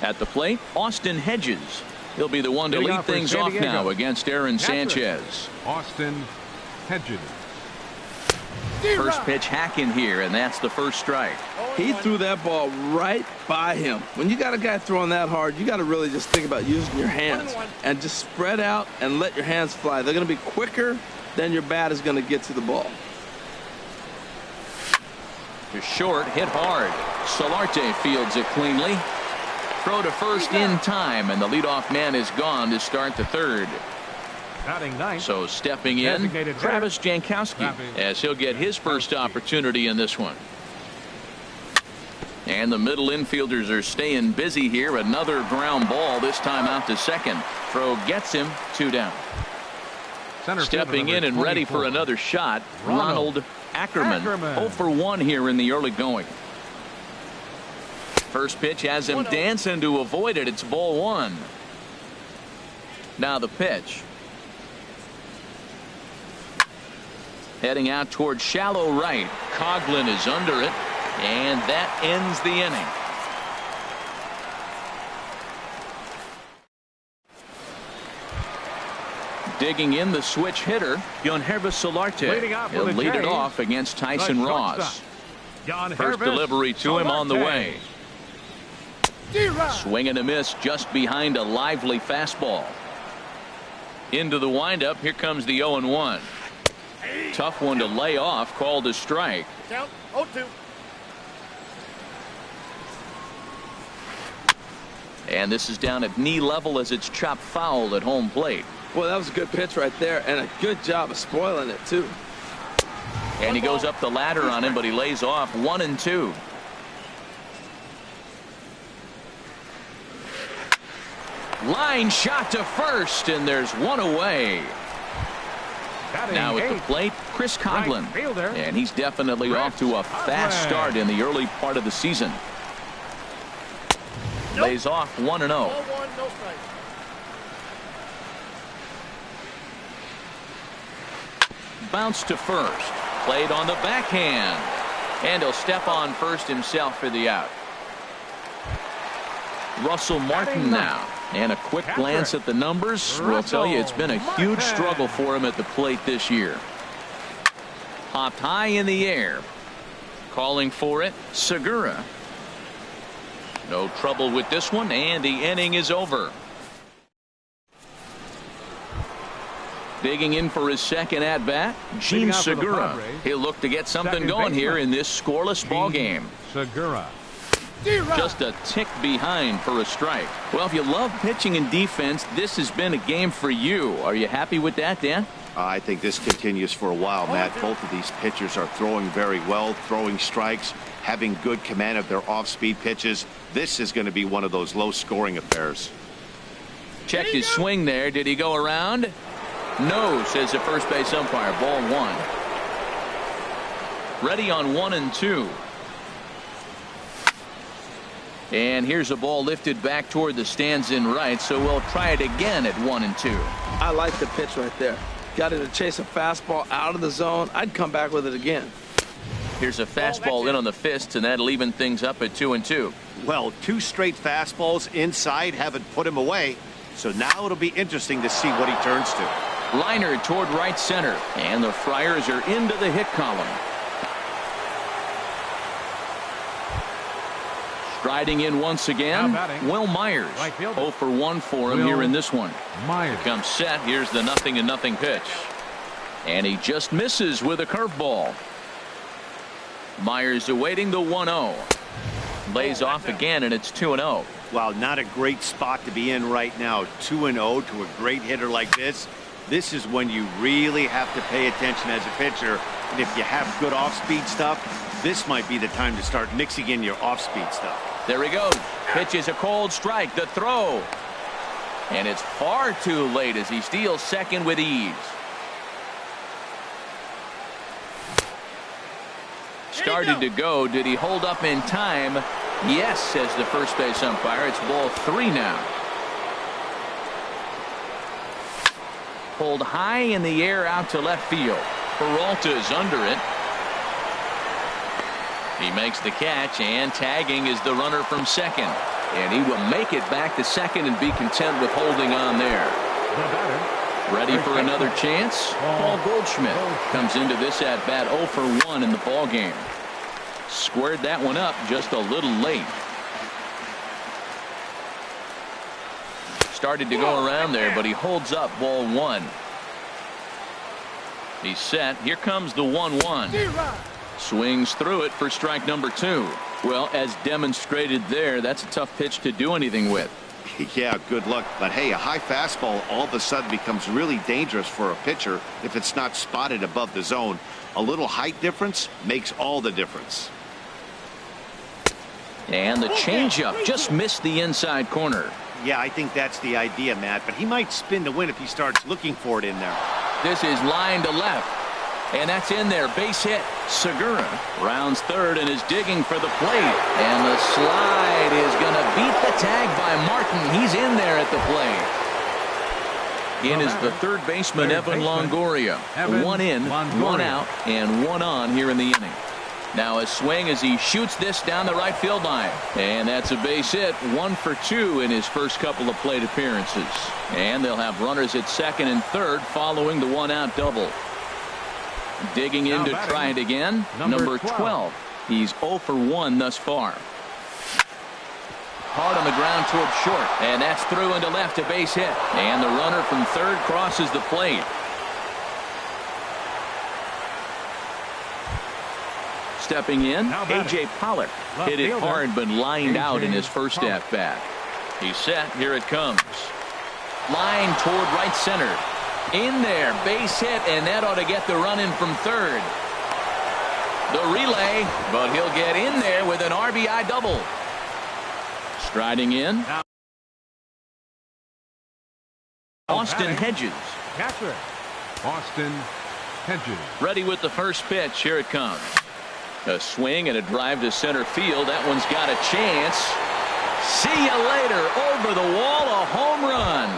[SPEAKER 1] At the plate, Austin Hedges. He'll be the one to lead things off now against Aaron Sanchez.
[SPEAKER 3] Austin Hedges.
[SPEAKER 1] First pitch hack in here, and that's the first strike.
[SPEAKER 4] He threw that ball right by him. When you got a guy throwing that hard, you got to really just think about using your hands and just spread out and let your hands fly. They're going to be quicker than your bat is going to get to the ball.
[SPEAKER 1] To short, hit hard. Solarte fields it cleanly. Throw to first in time, and the leadoff man is gone to start the third. So stepping in, Travis Jankowski, as he'll get his first opportunity in this one. And the middle infielders are staying busy here. Another ground ball, this time out to second. Throw gets him, 2 down. Stepping in and ready for another shot, Ronald Ackerman. 0 for 1 here in the early going. First pitch has him dancing to avoid it. It's ball 1. Now the pitch. Heading out toward shallow right. Coughlin is under it, and that ends the inning. Digging in the switch hitter, Yonhervis Solarte. He'll lead it off against Tyson Ross. First delivery to him on the way. Swing and a miss just behind a lively fastball. Into the windup. Here comes the 0-1. Tough one to lay off, called a strike.
[SPEAKER 5] Count 0-2.
[SPEAKER 1] And this is down at knee level as it's chopped foul at home plate.
[SPEAKER 4] Well, that was a good pitch right there, and a good job of spoiling it, too.
[SPEAKER 1] And he goes up the ladder on him, but he lays off 1-2. Line shot to first, and there's one away. Now at the plate, Chris Coughlin. And he's definitely off to a fast start in the early part of the season. Lays off 1-0.
[SPEAKER 5] Ball one, no strike.
[SPEAKER 1] Bounce to first. Played on the backhand. And he'll step on first himself for the out. Russell Martin now. And a quick glance at the numbers will tell you it's been a huge struggle for him at the plate this year. Popped high in the air. Calling for it, Segura. No trouble with this one, and the inning is over. Digging in for his second at-bat, Gene Segura. He'll look to get something going here in this scoreless ball game.
[SPEAKER 3] Segura.
[SPEAKER 1] Just a tick behind for a strike. Well, if you love pitching and defense, this has been a game for you. Are you happy with that, Dan?
[SPEAKER 2] I think this continues for a while, Matt. Both of these pitchers are throwing very well, throwing strikes, having good command of their off-speed pitches. This is going to be one of those low-scoring affairs.
[SPEAKER 1] Checked his swing there. Did he go around? No, says the first base umpire. Ball one. Ready on 1-2. And here's a ball lifted back toward the stands in right, so we'll try it again at 1-2.
[SPEAKER 4] I like the pitch right there. Got it to chase a fastball out of the zone. I'd come back with it again.
[SPEAKER 1] Here's a fastball in on the fists, and that'll even things up at 2-2.
[SPEAKER 2] Well, two straight fastballs inside haven't put him away, so now it'll be interesting to see what he turns to.
[SPEAKER 1] Liner toward right center, and the Friars are into the hit column. Striding in once again, Will Myers. 0 for 1 for him here in this one.
[SPEAKER 3] Myers
[SPEAKER 1] comes set. Here's the 0-0 pitch. And he just misses with a curveball. Myers awaiting the 1-0. Lays off again, and it's 2-0.
[SPEAKER 2] Wow, not a great spot to be in right now. 2-0 to a great hitter like this. This is when you really have to pay attention as a pitcher. And if you have good off-speed stuff, this might be the time to start mixing in your off-speed stuff.
[SPEAKER 1] There he goes. Pitches a cold strike. The throw. And it's far too late as he steals second with ease. Started to go. Did he hold up in time? Yes, says the first base umpire. It's ball 3 now. Pulled high in the air out to left field. Peralta's under it. He makes the catch, and tagging is the runner from second. And he will make it back to second and be content with holding on there. Ready for another chance? Paul Goldschmidt comes into this at-bat 0 for 1 in the ball game. Squared that one up just a little late. Started to go around there, but he holds up ball 1. He's set. Here comes the 1-1. Swings through it for strike number 2. Well, as demonstrated there, that's a tough pitch to do anything with.
[SPEAKER 2] Yeah, good luck. But hey, a high fastball all of a sudden becomes really dangerous for a pitcher if it's not spotted above the zone. A little height difference makes all the difference.
[SPEAKER 1] And the changeup just missed the inside corner.
[SPEAKER 2] Yeah, I think that's the idea, Matt. But he might spin to win if he starts looking for it in there.
[SPEAKER 1] This is line to left. And that's in there. Base hit. Segura rounds third and is digging for the plate. And the slide is going to beat the tag by Martin. He's in there at the plate. In is the third baseman, Evan Longoria. 1 in, 1 out, and 1 on here in the inning. Now a swing as he shoots this down the right field line. And that's a base hit. 1 for 2 in his first couple of plate appearances. And they'll have runners at second and third following the 1-out double. Digging in to try it again. Number 12. He's 0 for 1 thus far. Hard on the ground toward short. And that's through into left, a base hit. And the runner from third crosses the plate. Stepping in, A.J. Pollock. Hit it hard but lined out in his first at-bat. He's set. Here it comes. Line toward right center. In there, base hit, and that ought to get the run in from third. The relay, but he'll get in there with an RBI double. Striding in, Austin Hedges.
[SPEAKER 3] Catcher, Austin Hedges.
[SPEAKER 1] Ready with the first pitch. Here it comes. A swing and a drive to center field. That one's got a chance. See you later. Over the wall, a home run.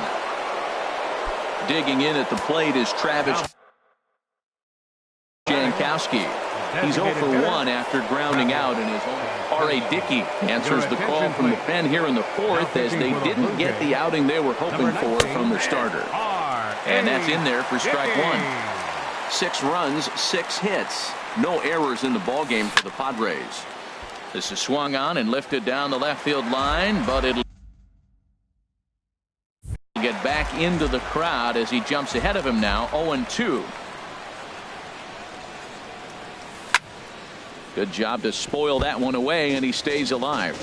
[SPEAKER 1] Digging in at the plate is Travis Jankowski. He's 0 for 1 after grounding out in his own. R.A. Dickey answers the call from the pen here in the fourth as they didn't get the outing they were hoping for from the starter. And that's in there for strike one. 6 runs, 6 hits. No errors in the ballgame for the Padres. This is swung on and lifted down the left field line, but it'll get back into the crowd as he jumps ahead of him now. 0-2. Good job to spoil that one away, and he stays alive.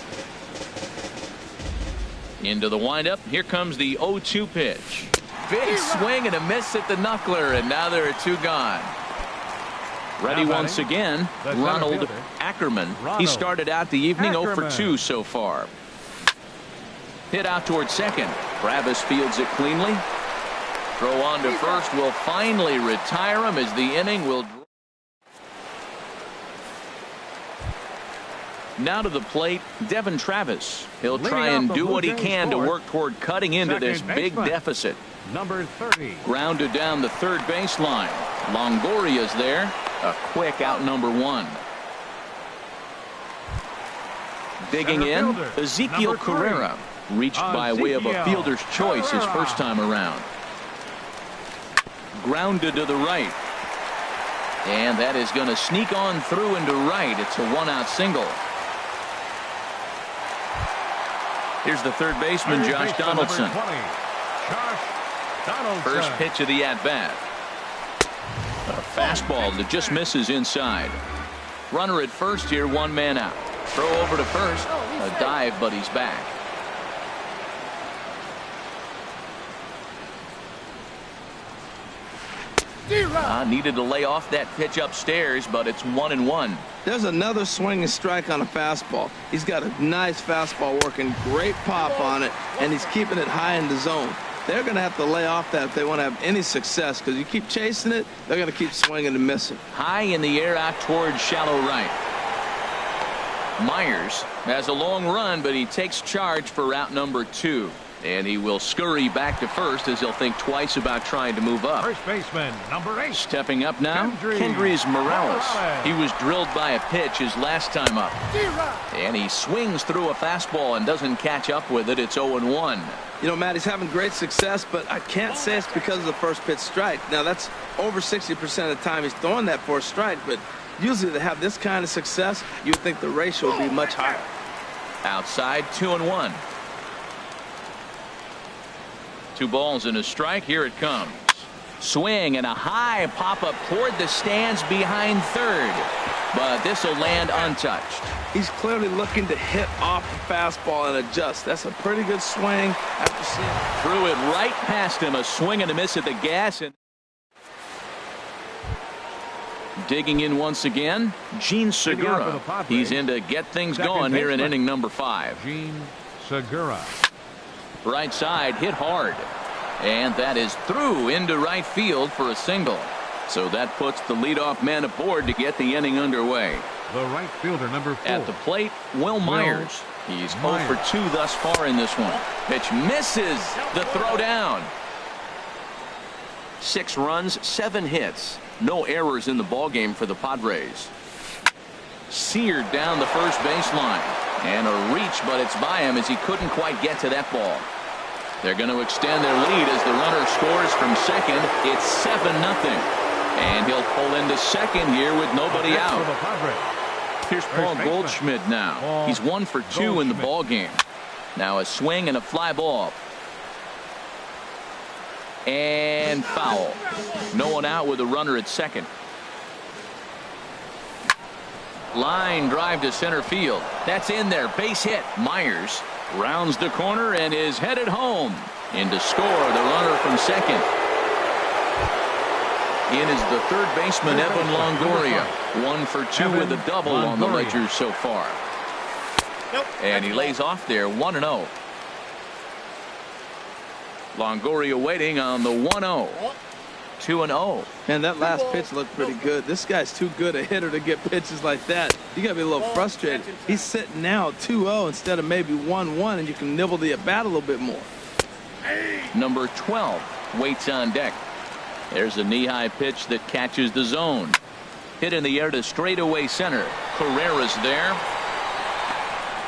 [SPEAKER 1] Into the windup. Here comes the 0-2 pitch. Big swing and a miss at the knuckler, and now there are 2 gone. Ready once again, Ronald Ackerman. He started out the evening 0 for 2 so far. Hit out towards second. Travis fields it cleanly. Throw on to first will finally retire him as the inning will. Now to the plate, Devin Travis. He'll try and do what he can to work toward cutting into this big deficit.
[SPEAKER 3] Number 30.
[SPEAKER 1] Grounded down the third baseline. Longoria's there. A quick out number 1. Digging in, Ezekiel Carrera. Reached by way of a fielder's choice his first time around. Grounded to the right. And that is going to sneak on through into right. It's a 1-out single. Here's the third baseman, Josh Donaldson. First pitch of the at-bat. A fastball that just misses inside. Runner at first here, 1 man out. Throw over to first. A dive, but he's back. Needed to lay off that pitch upstairs, but it's 1-1.
[SPEAKER 4] There's another swinging strike on a fastball. He's got a nice fastball working, great pop on it, and he's keeping it high in the zone. They're going to have to lay off that if they want to have any success, because you keep chasing it, they're going to keep swinging and missing.
[SPEAKER 1] High in the air out towards shallow right. Myers has a long run, but he takes charge for route number 2. And he will scurry back to first as he'll think twice about trying to move up.
[SPEAKER 3] First baseman, number 8.
[SPEAKER 1] Stepping up now, Kendrys Morales. He was drilled by a pitch his last time up. And he swings through a fastball and doesn't catch up with it. It's 0-1.
[SPEAKER 4] You know, Matt, he's having great success, but I can't say it's because of the first pitch strike. Now, that's over 60% of the time he's throwing that for a strike, but usually to have this kind of success, you'd think the ratio would be much higher.
[SPEAKER 1] Outside, 2-1. 2 balls and a strike. Here it comes. Swing and a high pop-up toward the stands behind third. But this will land untouched.
[SPEAKER 4] He's clearly looking to hit off the fastball and adjust. That's a pretty good swing after seeing.
[SPEAKER 1] Threw it right past him. A swing and a miss at the gas. And digging in once again, Gene Segura. He's in to get things going here in inning number 5.
[SPEAKER 3] Gene Segura.
[SPEAKER 1] Right side hit hard, and that is through into right field for a single. So that puts the leadoff man aboard to get the inning underway.
[SPEAKER 3] The right fielder, number 4.
[SPEAKER 1] At the plate, Will Myers. He's 0 for 2 thus far in this one. Pitch misses. The throw down. 6 runs, 7 hits. No errors in the ballgame for the Padres. Seared down the first baseline. And a reach, but it's by him as he couldn't quite get to that ball. They're going to extend their lead as the runner scores from second. It's 7-0. And he'll pull into second here with nobody out. Here's Paul Goldschmidt now. He's 1 for 2 in the ballgame. Now a swing and a fly ball. And foul. No one out with a runner at second. Line drive to center field. That's in there. Base hit. Myers rounds the corner and is headed home. In to score, the runner from second. In is the third baseman, Evan Longoria. 1 for 2 with a double on the ledger so far. And he lays off there, 1-0. Longoria waiting on the 1-0. 2-0.
[SPEAKER 4] And that last pitch looked pretty good. This guy's too good a hitter to get pitches like that. You got to be a little frustrated. He's sitting now 2-0 instead of maybe 1-1, and you can nibble the at-bat a little bit more.
[SPEAKER 1] Number 12 waits on deck. There's a knee-high pitch that catches the zone. Hit in the air to straightaway center. Carrera's there.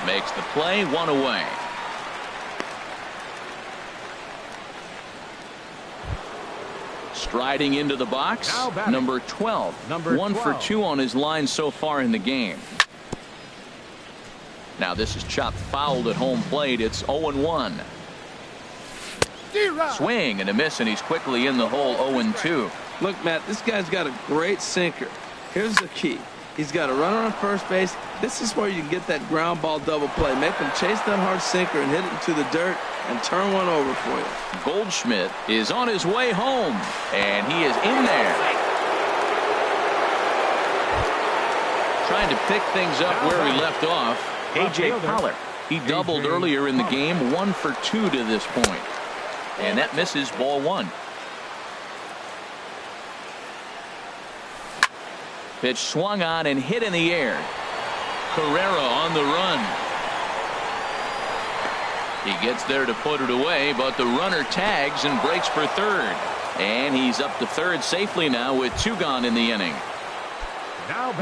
[SPEAKER 1] Makes the play, 1 away. Striding into the box, number 12. 1 for 2 on his line so far in the game. Now this is chopped fouled at home plate. It's 0-1. Swing and a miss, and he's quickly in the hole. 0-2.
[SPEAKER 4] Look, Matt, this guy's got a great sinker. Here's the key. He's got a runner on first base. This is where you can get that ground ball double play. Make him chase that hard sinker and hit it into the dirt and turn one over for you.
[SPEAKER 1] Goldschmidt is on his way home, and he is in there. Trying to pick things up where he left off. A.J. Pollard. He doubled earlier in the game. 1 for 2 to this point. And that misses, ball 1. Pitch swung on and hit in the air. Carrera on the run. He gets there to put it away, but the runner tags and breaks for third. And he's up to third safely now with 2 gone in the inning.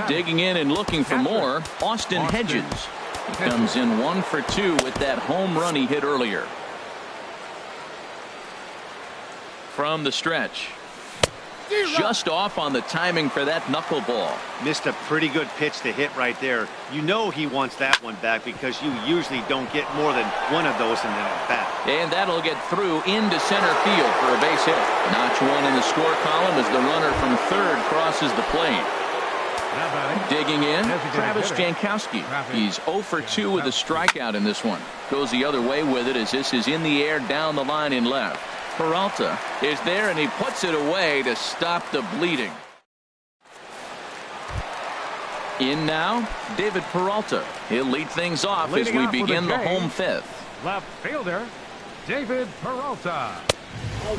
[SPEAKER 1] Digging in and looking for more, Austin Hedges. He comes in 1 for 2 with that home run he hit earlier. From the stretch. Just off on the timing for that knuckleball.
[SPEAKER 2] Missed a pretty good pitch to hit right there. You know he wants that one back because you usually don't get more than one of those in an at-bat.
[SPEAKER 1] And that'll get through into center field for a base hit. Notch 1 in the score column as the runner from third crosses the plate. Digging in, Travis Jankowski. He's 0 for 2 with a strikeout in this one. Goes the other way with it as this is in the air down the line in left. Peralta is there, and he puts it away to stop the bleeding. In now, David Peralta. He'll lead things off as we begin the home fifth.
[SPEAKER 3] Left fielder, David Peralta.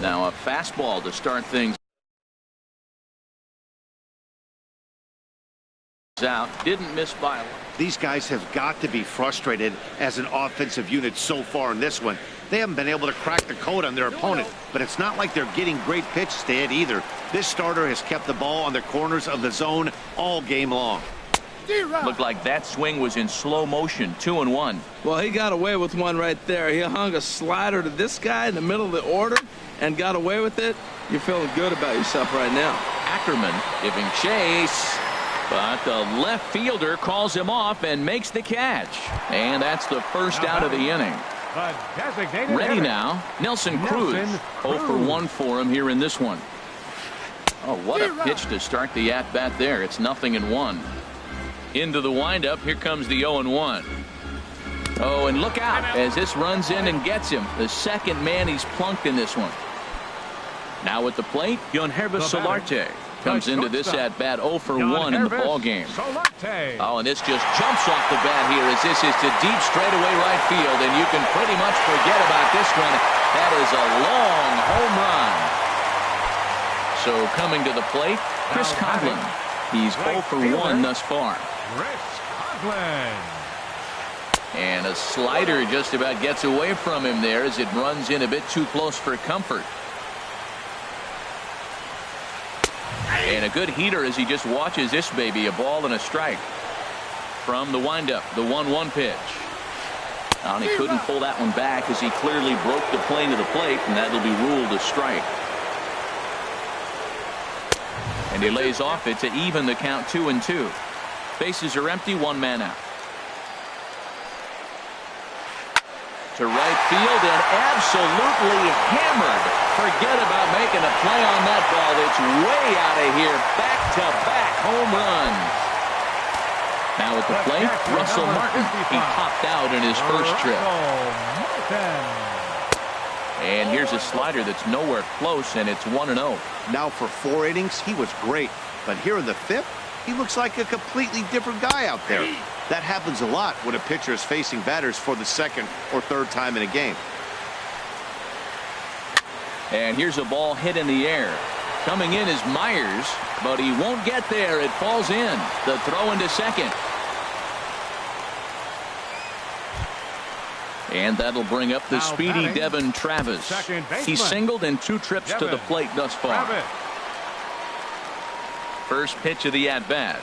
[SPEAKER 1] Now a fastball to start things out. Didn't miss by a lot.
[SPEAKER 2] These guys have got to be frustrated as an offensive unit so far in this one. They haven't been able to crack the code on their opponent, but it's not like they're getting great pitches to hit either. This starter has kept the ball on the corners of the zone all game long.
[SPEAKER 1] Looked like that swing was in slow motion. 2-1.
[SPEAKER 4] Well, he got away with one right there. He hung a slider to this guy in the middle of the order and got away with it. You're feeling good about yourself right now.
[SPEAKER 1] Ackerman giving chase, but the left fielder calls him off and makes the catch. And that's the first out of the inning. Ready now, Nelson Cruz. 0 for 1 for him here in this one. Oh, what a pitch to start the at-bat there. It's 0-1. Into the windup, here comes the 0-1. Oh, and look out as this runs in and gets him. The second man he's plunked in this one. Now at the plate, Yohannes Solarte comes into this at-bat 0 for 1 in the ballgame. Oh, and this just jumps off the bat here as this is to deep straightaway right field, and you can pretty much forget about this one. That is a long home run. So coming to the plate, Chris Coghlan. He's 0 for 1 thus far. And a slider just about gets away from him there as it runs in a bit too close for comfort. And a good heater as he just watches this baby, a ball and a strike. From the windup, the 1-1 pitch. And he couldn't pull that one back as he clearly broke the plane to the plate, and that'll be ruled a strike. And he lays off it to even the count 2-2. Bases are empty, 1 man out. To right field and absolutely hammered. Forget about making a play on that ball. It's way out of here. Back-to-back home runs. Now at the plate, Russell Martin. He popped out in his first trip. And here's a slider that's nowhere close, and it's 1-0.
[SPEAKER 2] Now for 4 innings, he was great. But here in the 5th, he looks like a completely different guy out there. That happens a lot when a pitcher is facing batters for the 2nd or 3rd time in a game.
[SPEAKER 1] And here's a ball hit in the air. Coming in is Myers, but he won't get there. It falls in. The throw into second. And that'll bring up the
[SPEAKER 3] Now
[SPEAKER 1] speedy
[SPEAKER 3] batting,
[SPEAKER 1] Devin Travis.
[SPEAKER 3] second baseman.
[SPEAKER 1] He's singled in 2 trips to the plate thus far.
[SPEAKER 3] Travis.
[SPEAKER 1] First pitch of the at-bat.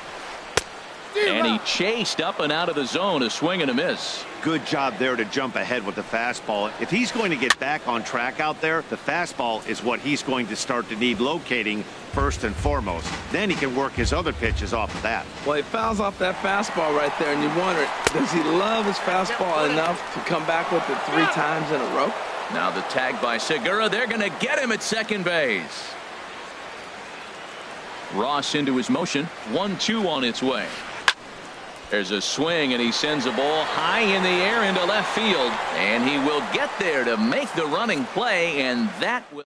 [SPEAKER 1] And he chased up and out of the zone, a swing and a miss.
[SPEAKER 2] Good job there to jump ahead with the fastball. If he's going to get back on track out there, the fastball is what he's going to start to need locating first and foremost. Then he can work his other pitches off of that.
[SPEAKER 4] Well, he fouls off that fastball right there, and you wonder, does he love his fastball enough to come back with it 3 times in a row?
[SPEAKER 1] Now the tag by Segura. They're going to get him at second base. Ross into his motion. 1-2 on its way. There's a swing, and he sends a ball high in the air into left field. And he will get there to make the running play, and that will...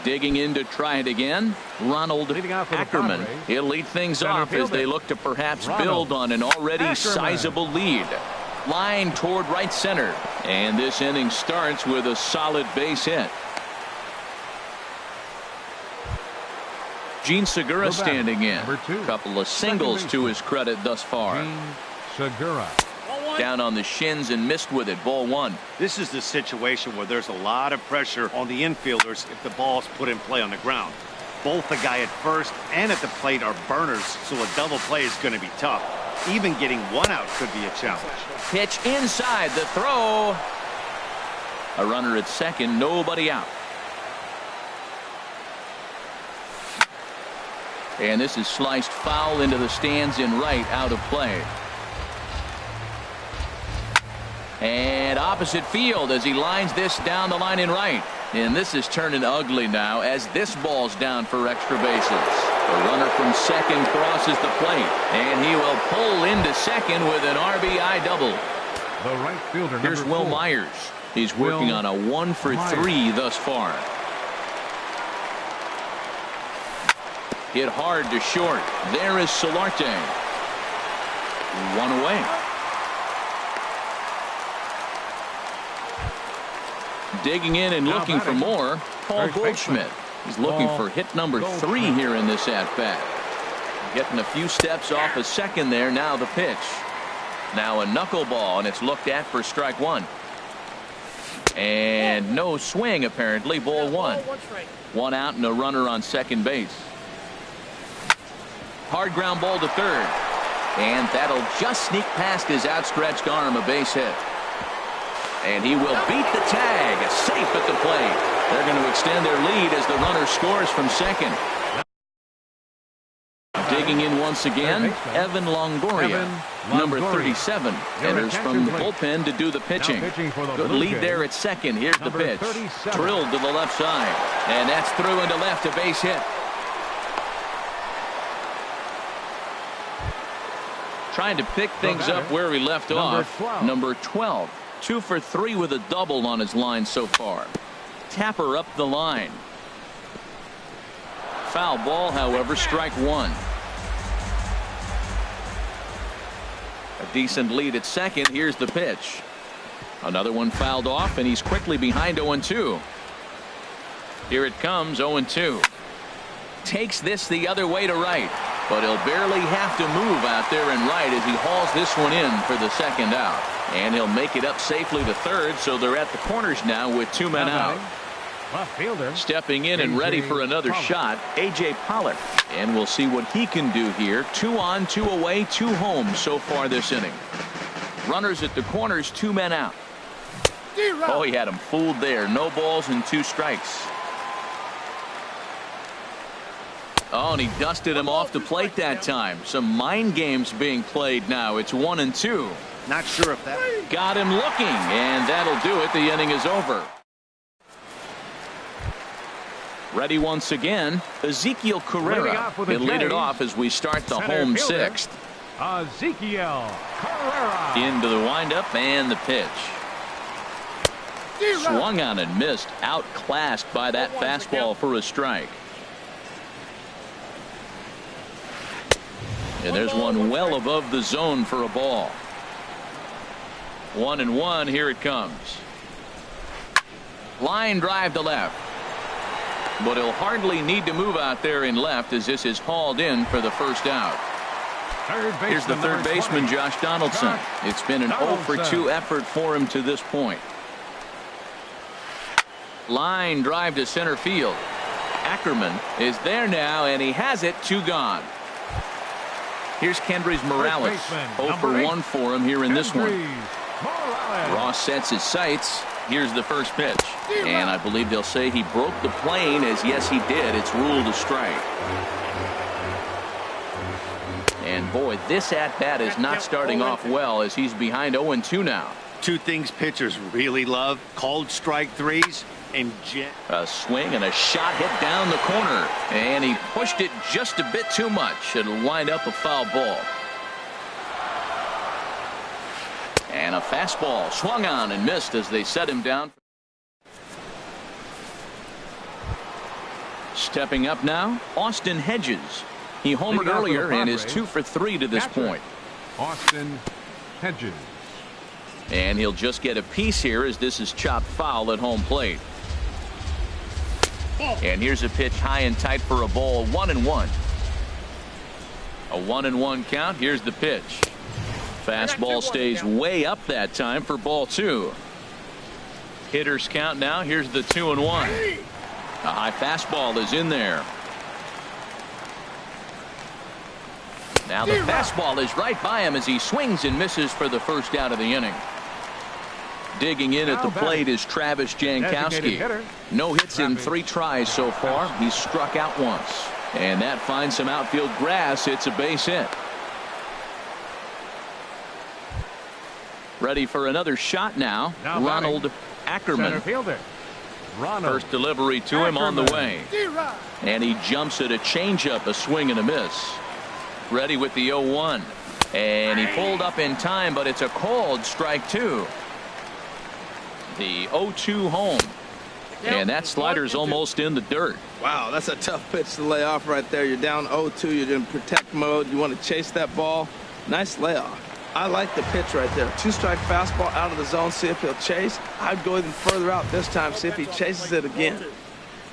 [SPEAKER 1] Digging in to try it again, Ronald Ackerman. He'll lead things off as they look to perhaps build on an already sizable lead. Line toward right center. And this inning starts with a solid base hit. Gene Segura standing in. Couple of singles to his credit thus far.
[SPEAKER 3] Segura.
[SPEAKER 1] Down on the shins and missed with it. Ball 1.
[SPEAKER 2] This is the situation where there's a lot of pressure on the infielders if the ball's put in play on the ground. Both the guy at first and at the plate are burners, so a double play is going to be tough. Even getting 1 out could be a challenge.
[SPEAKER 1] Pitch inside, the throw. A runner at second, nobody out. And this is sliced foul into the stands in right, out of play. And opposite field as he lines this down the line in right. And this is turning ugly now as this ball's down for extra bases. The runner from second crosses the plate, and he will pull into second with an RBI double.
[SPEAKER 3] The right fielder.
[SPEAKER 1] Here's Will Myers. He's working on a 1 for 3 thus far. Hit hard to short. There is Solarte. 1 away. Digging in and looking for more, Paul Goldschmidt. He's looking for hit number 3 here in this at-bat. Getting a few steps off a second there. Now the pitch. Now a knuckleball, and it's looked at for strike 1. And no swing, apparently. Ball 1. 1 out and a runner on second base. Hard ground ball to third. And that'll just sneak past his outstretched arm, a base hit. And he will beat the tag, safe at the plate. They're going to extend their lead as the runner scores from second. Digging in once again, Evan Longoria, number 37, enters from the bullpen to do the pitching. Good lead there at second. Here's the pitch. Drilled to the left side. And that's through into left, a base hit. Trying to pick things up where we left off. Number 12. 2 for 3 with a double on his line so far. Tapper up the line. Foul ball, however, strike 1. A decent lead at second. Here's the pitch. Another one fouled off, and he's quickly behind 0-2. Here it comes, 0-2. Takes this the other way to right, but he'll barely have to move out there in right as he hauls this one in for the second out. And he'll make it up safely to third, so they're at the corners now with 2 men out.
[SPEAKER 3] Left fielder.
[SPEAKER 1] Stepping in and ready for another shot, A.J. Pollock. And we'll see what he can do here. 2 on, 2 away, 2 home so far this inning. Runners at the corners, 2 men out. Oh, he had him fooled there. No balls and 2 strikes. Oh, and he dusted him off the plate that time. Some mind games being played now. It's 1-2.
[SPEAKER 2] Not sure if that
[SPEAKER 1] got him looking, and that'll do it. The inning is over. Ready once again, Ezekiel Carrera. He'll lead it off as we start the home 6th.
[SPEAKER 3] Ezekiel Carrera.
[SPEAKER 1] Into the windup and the pitch. Swung on and missed. Outclassed by that fastball for a strike. And there's one well above the zone for a ball. 1-1. Here it comes. Line drive to left. But he'll hardly need to move out there in left as this is hauled in for the first out. Here's the third baseman, Josh Donaldson. It's been an 0 for 2 effort for him to this point. Line drive to center field. Ackerman is there now, and he has it. 2 gone. Here's Kendrys Morales. 0 for 1 for him here in this one. Ross sets his sights. Here's the first pitch. And I believe they'll say he broke the plane, as yes he did. It's ruled a strike. And boy, this at-bat is not starting off well as he's behind 0-2 now.
[SPEAKER 2] 2 things pitchers really love: called strike threes and
[SPEAKER 1] a swing and a shot hit down the corner. And he pushed it just a bit too much. It'll wind up a foul ball. And a fastball swung on and missed as they set him down. Stepping up now, Austin Hedges. He homered earlier and is 2 for 3 to this point.
[SPEAKER 3] Austin Hedges.
[SPEAKER 1] And he'll just get a piece here as this is chopped foul at home plate. And here's a pitch high and tight for a ball. 1-1. A 1-1 count. Here's the pitch. Fastball stays way up that time for ball 2. Hitters count now. Here's the 2-1. A high fastball is in there. Now the fastball is right by him as he swings and misses for the first out of the inning. Digging in at the plate is Travis Jankowski. No hits in 3 tries so far. He's struck out once. And that finds some outfield grass. It's a base hit. Ready for another shot now. Ronald Ackerman. First delivery to him on the way. And he jumps at a changeup, a swing and a miss. Ready with the 0-1. And he pulled up in time, but it's a called strike 2. The 0-2 home. And that slider's almost in the dirt.
[SPEAKER 4] Wow, that's a tough pitch to lay off right there. You're down 0-2. You're in protect mode. You want to chase that ball. Nice layoff. I like the pitch right there. 2-strike fastball out of the zone. See if he'll chase. I'd go even further out this time. See if he chases it again.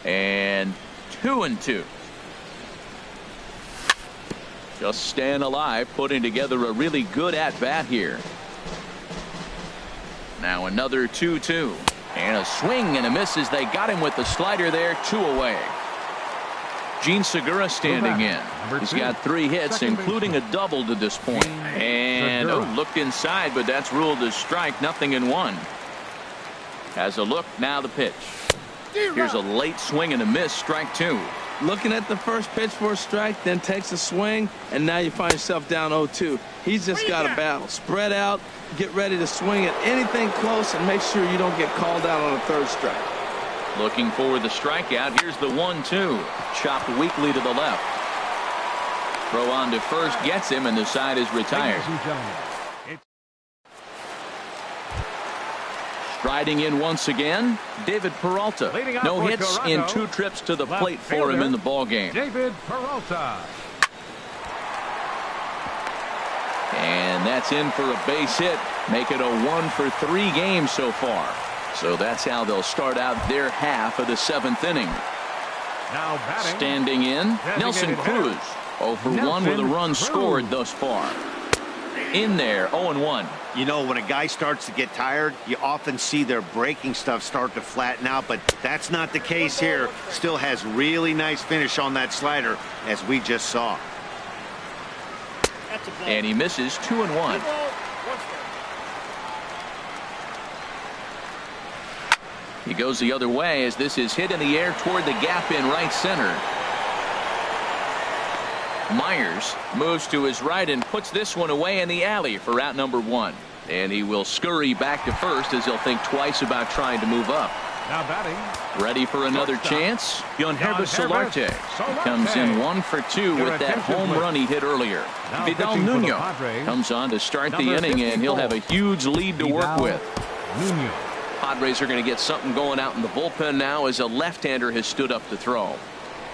[SPEAKER 1] And 2-2. Just staying alive, putting together a really good at-bat here. Now another 2-2. And a swing and a miss as they got him with the slider there. 2 away. Gene Segura standing in. He's got 3 hits, including a double to this point. And looked inside, but that's ruled a strike. 0-1. Has a look. Now the pitch. Here's a late swing and a miss. Strike 2.
[SPEAKER 4] Looking at the first pitch for a strike, then takes a swing, and now you find yourself down 0-2. He's just got a battle. Spread out, get ready to swing at anything close, and make sure you don't get called out on a 3rd strike.
[SPEAKER 1] Looking for the strikeout. Here's the 1-2. Chopped weakly to the left. Throw on to first gets him, and the side is retired. Striding in once again, David Peralta. No hits in 2 trips to the plate for him in the ball game.
[SPEAKER 3] David Peralta.
[SPEAKER 1] And that's in for a base hit. Make it a 1 for 3 games so far. So that's how they'll start out their half of the 7th inning.
[SPEAKER 3] Now batting.
[SPEAKER 1] Standing in, Nelson Cruz. 0 for 1 with a run scored thus far. In there, 0-1.
[SPEAKER 2] You know, when a guy starts to get tired, you often see their breaking stuff start to flatten out, but that's not the case here. Still has really nice finish on that slider, as we just saw.
[SPEAKER 1] And he misses. 2-1. He goes the other way as this is hit in the air toward the gap in right center. Myers moves to his right and puts this one away in the alley for out number 1. And he will scurry back to first as he'll think twice about trying to move up.
[SPEAKER 3] Now batting.
[SPEAKER 1] Ready for another chance? Yohannes Solarte. He comes in 1 for 2 with that home run he hit earlier. Vidal Nuno comes on to start the inning, and he'll have a huge lead to work with. Padres are going to get something going out in the bullpen now as a left-hander has stood up to throw.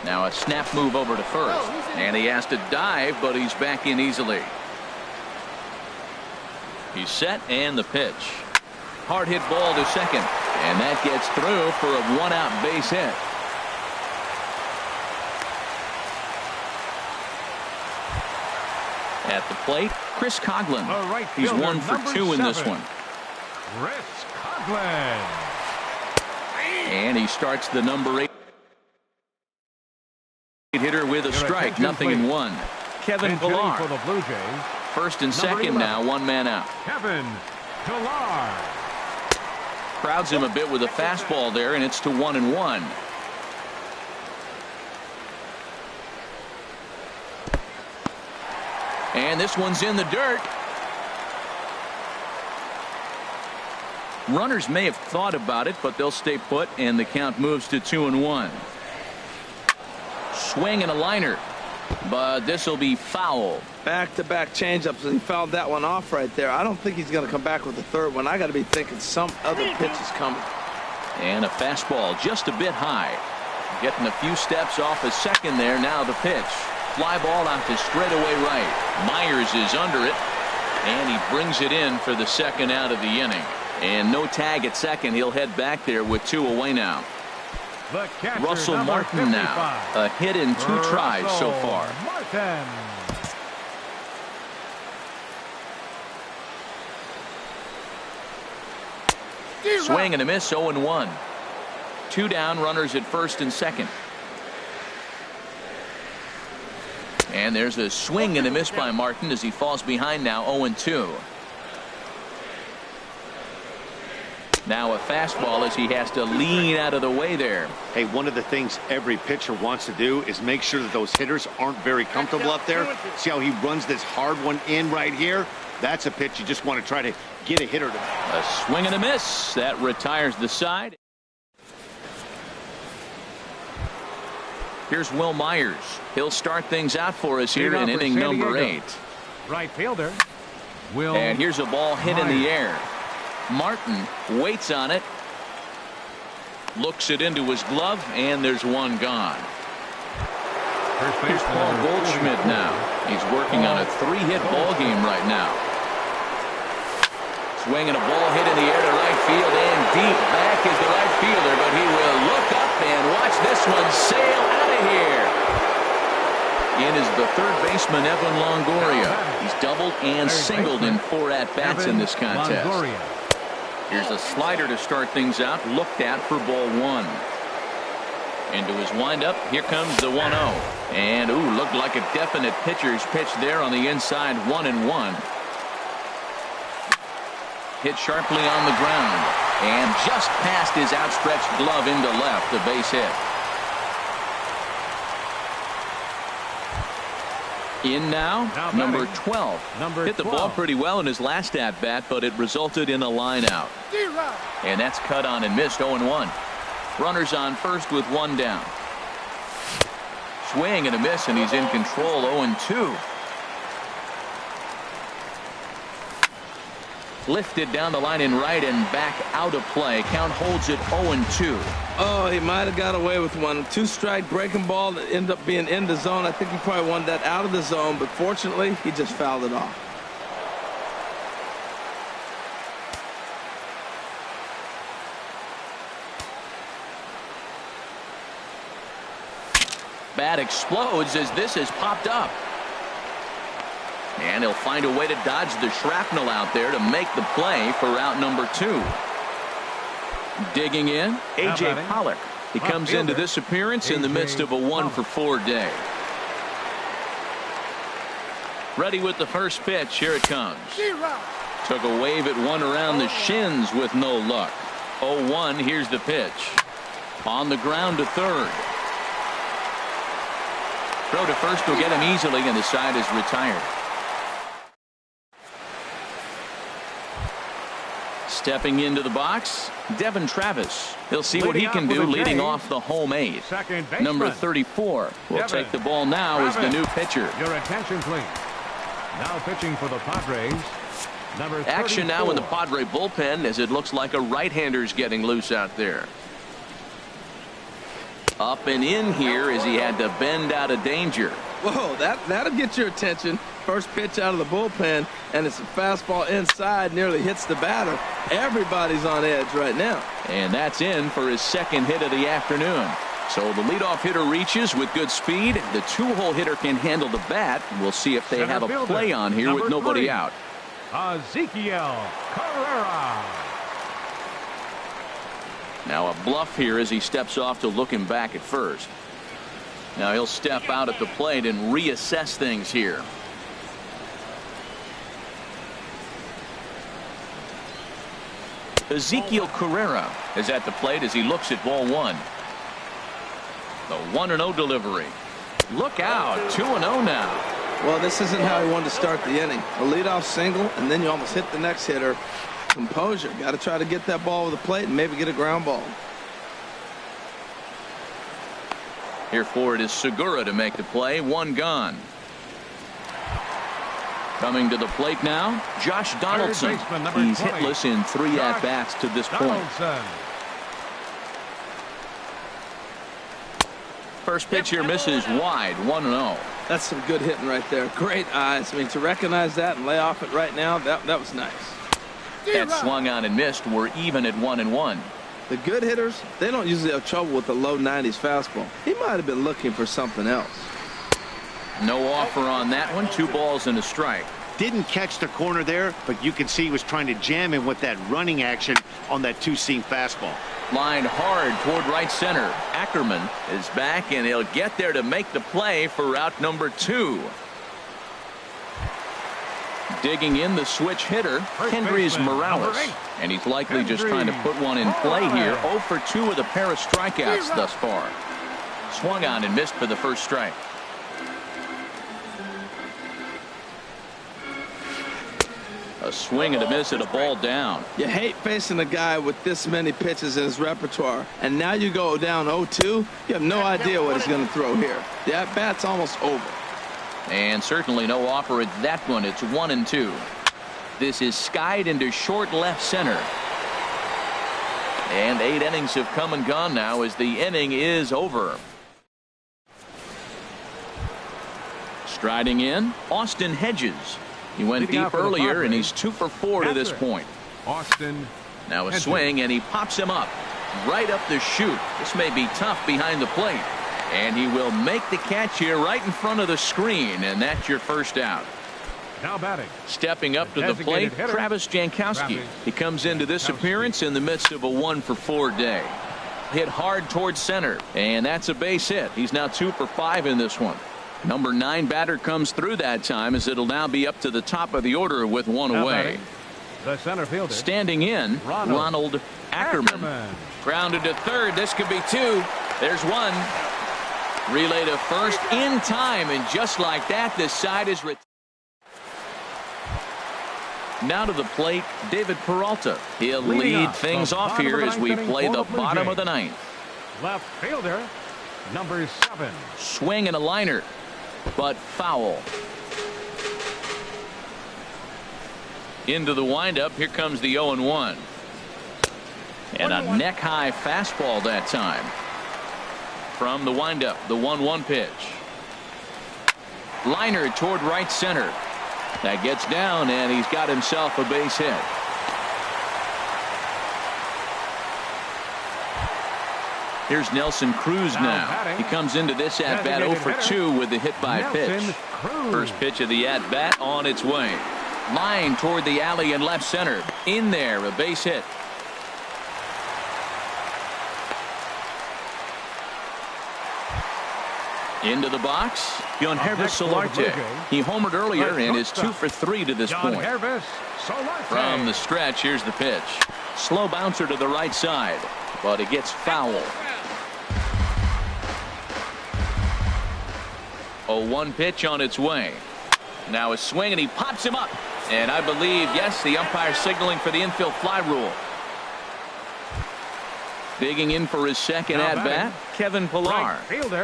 [SPEAKER 1] Now a snap move over to first, and he has to dive, but he's back in easily. He's set, and the pitch. Hard hit ball to second, and that gets through for a one-out base hit. At the plate, Chris Coghlan.
[SPEAKER 3] Right,
[SPEAKER 1] he's 1 for 2 in this one.
[SPEAKER 3] Chris Coghlan.
[SPEAKER 1] And he starts the number 8 hitter with a strike. Nothing in one. Kevin Pillar.
[SPEAKER 3] For the Blue Jays.
[SPEAKER 1] First and second now, one man out.
[SPEAKER 3] Kevin Pillar.
[SPEAKER 1] Crowds him a bit with a fastball there, and it's to 1-1. And this one's in the dirt. Runners may have thought about it, but they'll stay put, and the count moves to 2-1. Swing and a liner, but this will be foul.
[SPEAKER 4] Back-to-back changeups, and he fouled that one off right there. I don't think he's going to come back with the third one. I got to be thinking some other pitch is coming.
[SPEAKER 1] And a fastball just a bit high. Getting a few steps off a second there. Now the pitch. Fly ball out to straightaway right. Myers is under it, and he brings it in for the second out of the inning. And no tag at second. He'll head back there with 2 away now. Russell Martin 55. Now. A hit in 2 tries so far.
[SPEAKER 3] Martin.
[SPEAKER 1] Swing and a miss, 0-1. 2 down, runners at first and second. And there's a swing and a miss by Martin as he falls behind now, 0-2. Now a fastball as he has to lean out of the way there.
[SPEAKER 2] Hey, one of the things every pitcher wants to do is make sure that those hitters aren't very comfortable up there. See how he runs this hard one in right here? That's a pitch you just want to try to get a hitter to.
[SPEAKER 1] A swing and a miss. That retires the side. Here's Will Myers. He'll start things out for us here in inning number 8.
[SPEAKER 3] Right fielder. Will.
[SPEAKER 1] And here's a ball hit in the air. Martin waits on it. Looks it into his glove, and there's one gone. Here's Paul Goldschmidt now. He's working on a 3-hit ball game right now. Swinging a ball hit in the air to right field, and deep back is the right fielder, but he will look up and watch this one sail out of here. In is the third baseman, Evan Longoria. He's doubled and singled in 4 at-bats in this contest. Here's a slider to start things out, looked at for ball 1. Into his windup, here comes the 1-0. And, looked like a definite pitcher's pitch there on the inside, 1-1. Hit sharply on the ground, and just past his outstretched glove into left, the base hit. In now, number 12. Hit the ball pretty well in his last at-bat, but it resulted in a line out. And that's cut on and missed, 0-1. Runners on first with 1 down. Swing and a miss, and he's in control, 0-2. Lifted down the line in right and back out of play. Count holds it 0-2.
[SPEAKER 4] Oh, he might have got away with one. 2-strike breaking ball that ended up being in the zone. I think he probably wanted that out of the zone, but fortunately, he just fouled it off.
[SPEAKER 1] Bat explodes as this has popped up. And he'll find a way to dodge the shrapnel out there to make the play for out number 2. Digging in, A.J. Pollock. He comes into this appearance in the midst of a 1-for-4 day. Ready with the first pitch. Here it comes. Took a wave at one around the shins with no luck. 0-1. Here's the pitch. On the ground to third. Throw to first will get him easily, and the side is retired. Stepping into the box, Devin Travis. He'll see what he can do leading off the home 8. Number 34 will take the ball now as the new pitcher.
[SPEAKER 3] Your attention, please. Now pitching for the Padres, Number
[SPEAKER 1] Action now in the
[SPEAKER 3] 34.
[SPEAKER 1] Padre bullpen as it looks like a right-hander's getting loose out there. Up and in here as he had to bend out of danger.
[SPEAKER 4] Whoa, that'll get your attention. First pitch out of the bullpen, and it's a fastball inside, nearly hits the batter. Everybody's on edge right now.
[SPEAKER 1] And that's in for his second hit of the afternoon. So the leadoff hitter reaches with good speed. The two-hole hitter can handle the bat. We'll see if they
[SPEAKER 3] Center
[SPEAKER 1] have a
[SPEAKER 3] fielder,
[SPEAKER 1] play on here with
[SPEAKER 3] number
[SPEAKER 1] nobody
[SPEAKER 3] 3,
[SPEAKER 1] out.
[SPEAKER 3] Ezekiel Carrera.
[SPEAKER 1] Now a bluff here as he steps off to look him back at first. Now he'll step out at the plate and reassess things here. Ezekiel Carrera is at the plate as he looks at ball 1. The 1-0 delivery. Look out, 2-0 now.
[SPEAKER 4] Well, this isn't how he wanted to start the inning. A leadoff single, and then you almost hit the next hitter. Composure. Got to try to get that ball over the plate and maybe get a ground ball.
[SPEAKER 1] Here for it is Segura to make the play. 1 gone. Coming to the plate now, Josh Donaldson.
[SPEAKER 3] Baseman, number
[SPEAKER 1] He's
[SPEAKER 3] 20.
[SPEAKER 1] hitless in 3 at-bats to this point.
[SPEAKER 3] Donaldson.
[SPEAKER 1] First pitch here misses wide, 1-0.
[SPEAKER 4] That's some good hitting right there. Great eyes. I mean, to recognize that and lay off it right now, that was nice.
[SPEAKER 1] That swung on and missed. We're even at 1-1.
[SPEAKER 4] The good hitters, they don't usually have trouble with the low 90s fastball. He might have been looking for something else.
[SPEAKER 1] No offer on that one. 2 balls and a strike.
[SPEAKER 2] Didn't catch the corner there, but you can see he was trying to jam him with that running action on that 2-seam fastball.
[SPEAKER 1] Lined hard toward right center. Ackerman is back, and he'll get there to make the play for route number 2. Digging in the switch hitter, Hendrys Morales. And he's likely just trying to put one in play here. 0 for 2 with a pair of strikeouts thus far. Swung on and missed for the first strike. A swing and a miss at a ball down.
[SPEAKER 4] You hate facing a guy with this many pitches in his repertoire, and now you go down 0-2. You have no idea what he's going to throw here. The at-bat's almost over.
[SPEAKER 1] And certainly no offer at that one. It's 1-2. This is skied into short left center. And 8 innings have come and gone now as the inning is over. Striding in, Austin Hedges. He went
[SPEAKER 3] Leading
[SPEAKER 1] deep
[SPEAKER 3] out for the
[SPEAKER 1] earlier, and
[SPEAKER 3] Padres,
[SPEAKER 1] he's 2 for 4 to this point.
[SPEAKER 3] Austin.
[SPEAKER 1] Now a
[SPEAKER 3] Hedges.
[SPEAKER 1] swing, and he pops him up right up the chute. This may be tough behind the plate. And he will make the catch here right in front of the screen, and that's your first out.
[SPEAKER 3] Now batting.
[SPEAKER 1] Stepping up to the plate,
[SPEAKER 3] Designated hitter,
[SPEAKER 1] Travis Jankowski. He comes into this appearance in the midst of a 1 for 4 day. Hit hard towards center, and that's a base hit. He's now 2 for 5 in this one. Number 9 batter comes through that time as it'll now be up to the top of the order with 1
[SPEAKER 3] Now
[SPEAKER 1] away.
[SPEAKER 3] batting, the center fielder.
[SPEAKER 1] Standing in, Ronald Ackerman. Grounded to third. This could be 2. There's 1. Relay to first in time, and just like that, this side is retired. Now to the plate, David Peralta. He'll lead things off here as we play the bottom of the 9th.
[SPEAKER 3] Left fielder, number 7.
[SPEAKER 1] Swing and a liner, but foul. Into the windup. Here comes the 0-1. And a neck-high fastball that time. From the windup, the 1-1 pitch. Liner toward right center. That gets down, and he's got himself a base hit. Here's Nelson Cruz now. He comes into this at-bat 0 for 2 with the hit by pitch. First pitch of the at-bat on its way. Line toward the alley in left center. In there, a base hit. Into the box, Gonhervis Solarte. He homered earlier and is 2 for 3 to this point. From the stretch, here's the pitch. Slow bouncer to the right side, but it gets foul. 0-1 pitch on its way. Now a swing, and he pops him up. And I believe, yes, the umpire signaling for the infield fly rule. Digging in for his second at-bat, Kevin Pillar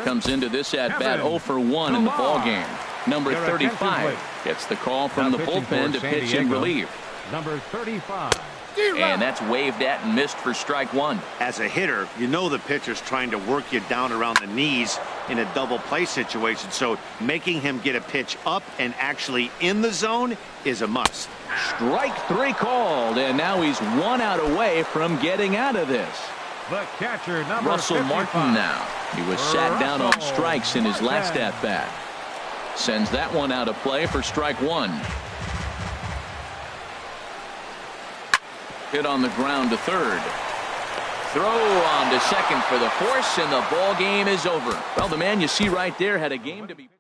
[SPEAKER 1] comes into this at-bat 0 for 1 in the ballgame. Number 35 gets the call from the bullpen to pitch in relief.
[SPEAKER 3] Number 35.
[SPEAKER 1] And that's waved at and missed for strike one.
[SPEAKER 2] As a hitter, you know the pitcher's trying to work you down around the knees in a double play situation, so making him get a pitch up and actually in the zone is a must.
[SPEAKER 1] Strike three called, and now he's 1 out away from getting out of this.
[SPEAKER 3] The catcher, number
[SPEAKER 1] Russell
[SPEAKER 3] 55.
[SPEAKER 1] Martin now. He was sat down on strikes in his last at-bat. Sends that one out of play for strike one. Hit on the ground to third. Throw on to second for the force, and the ball game is over. Well, the man you see right there had a game to be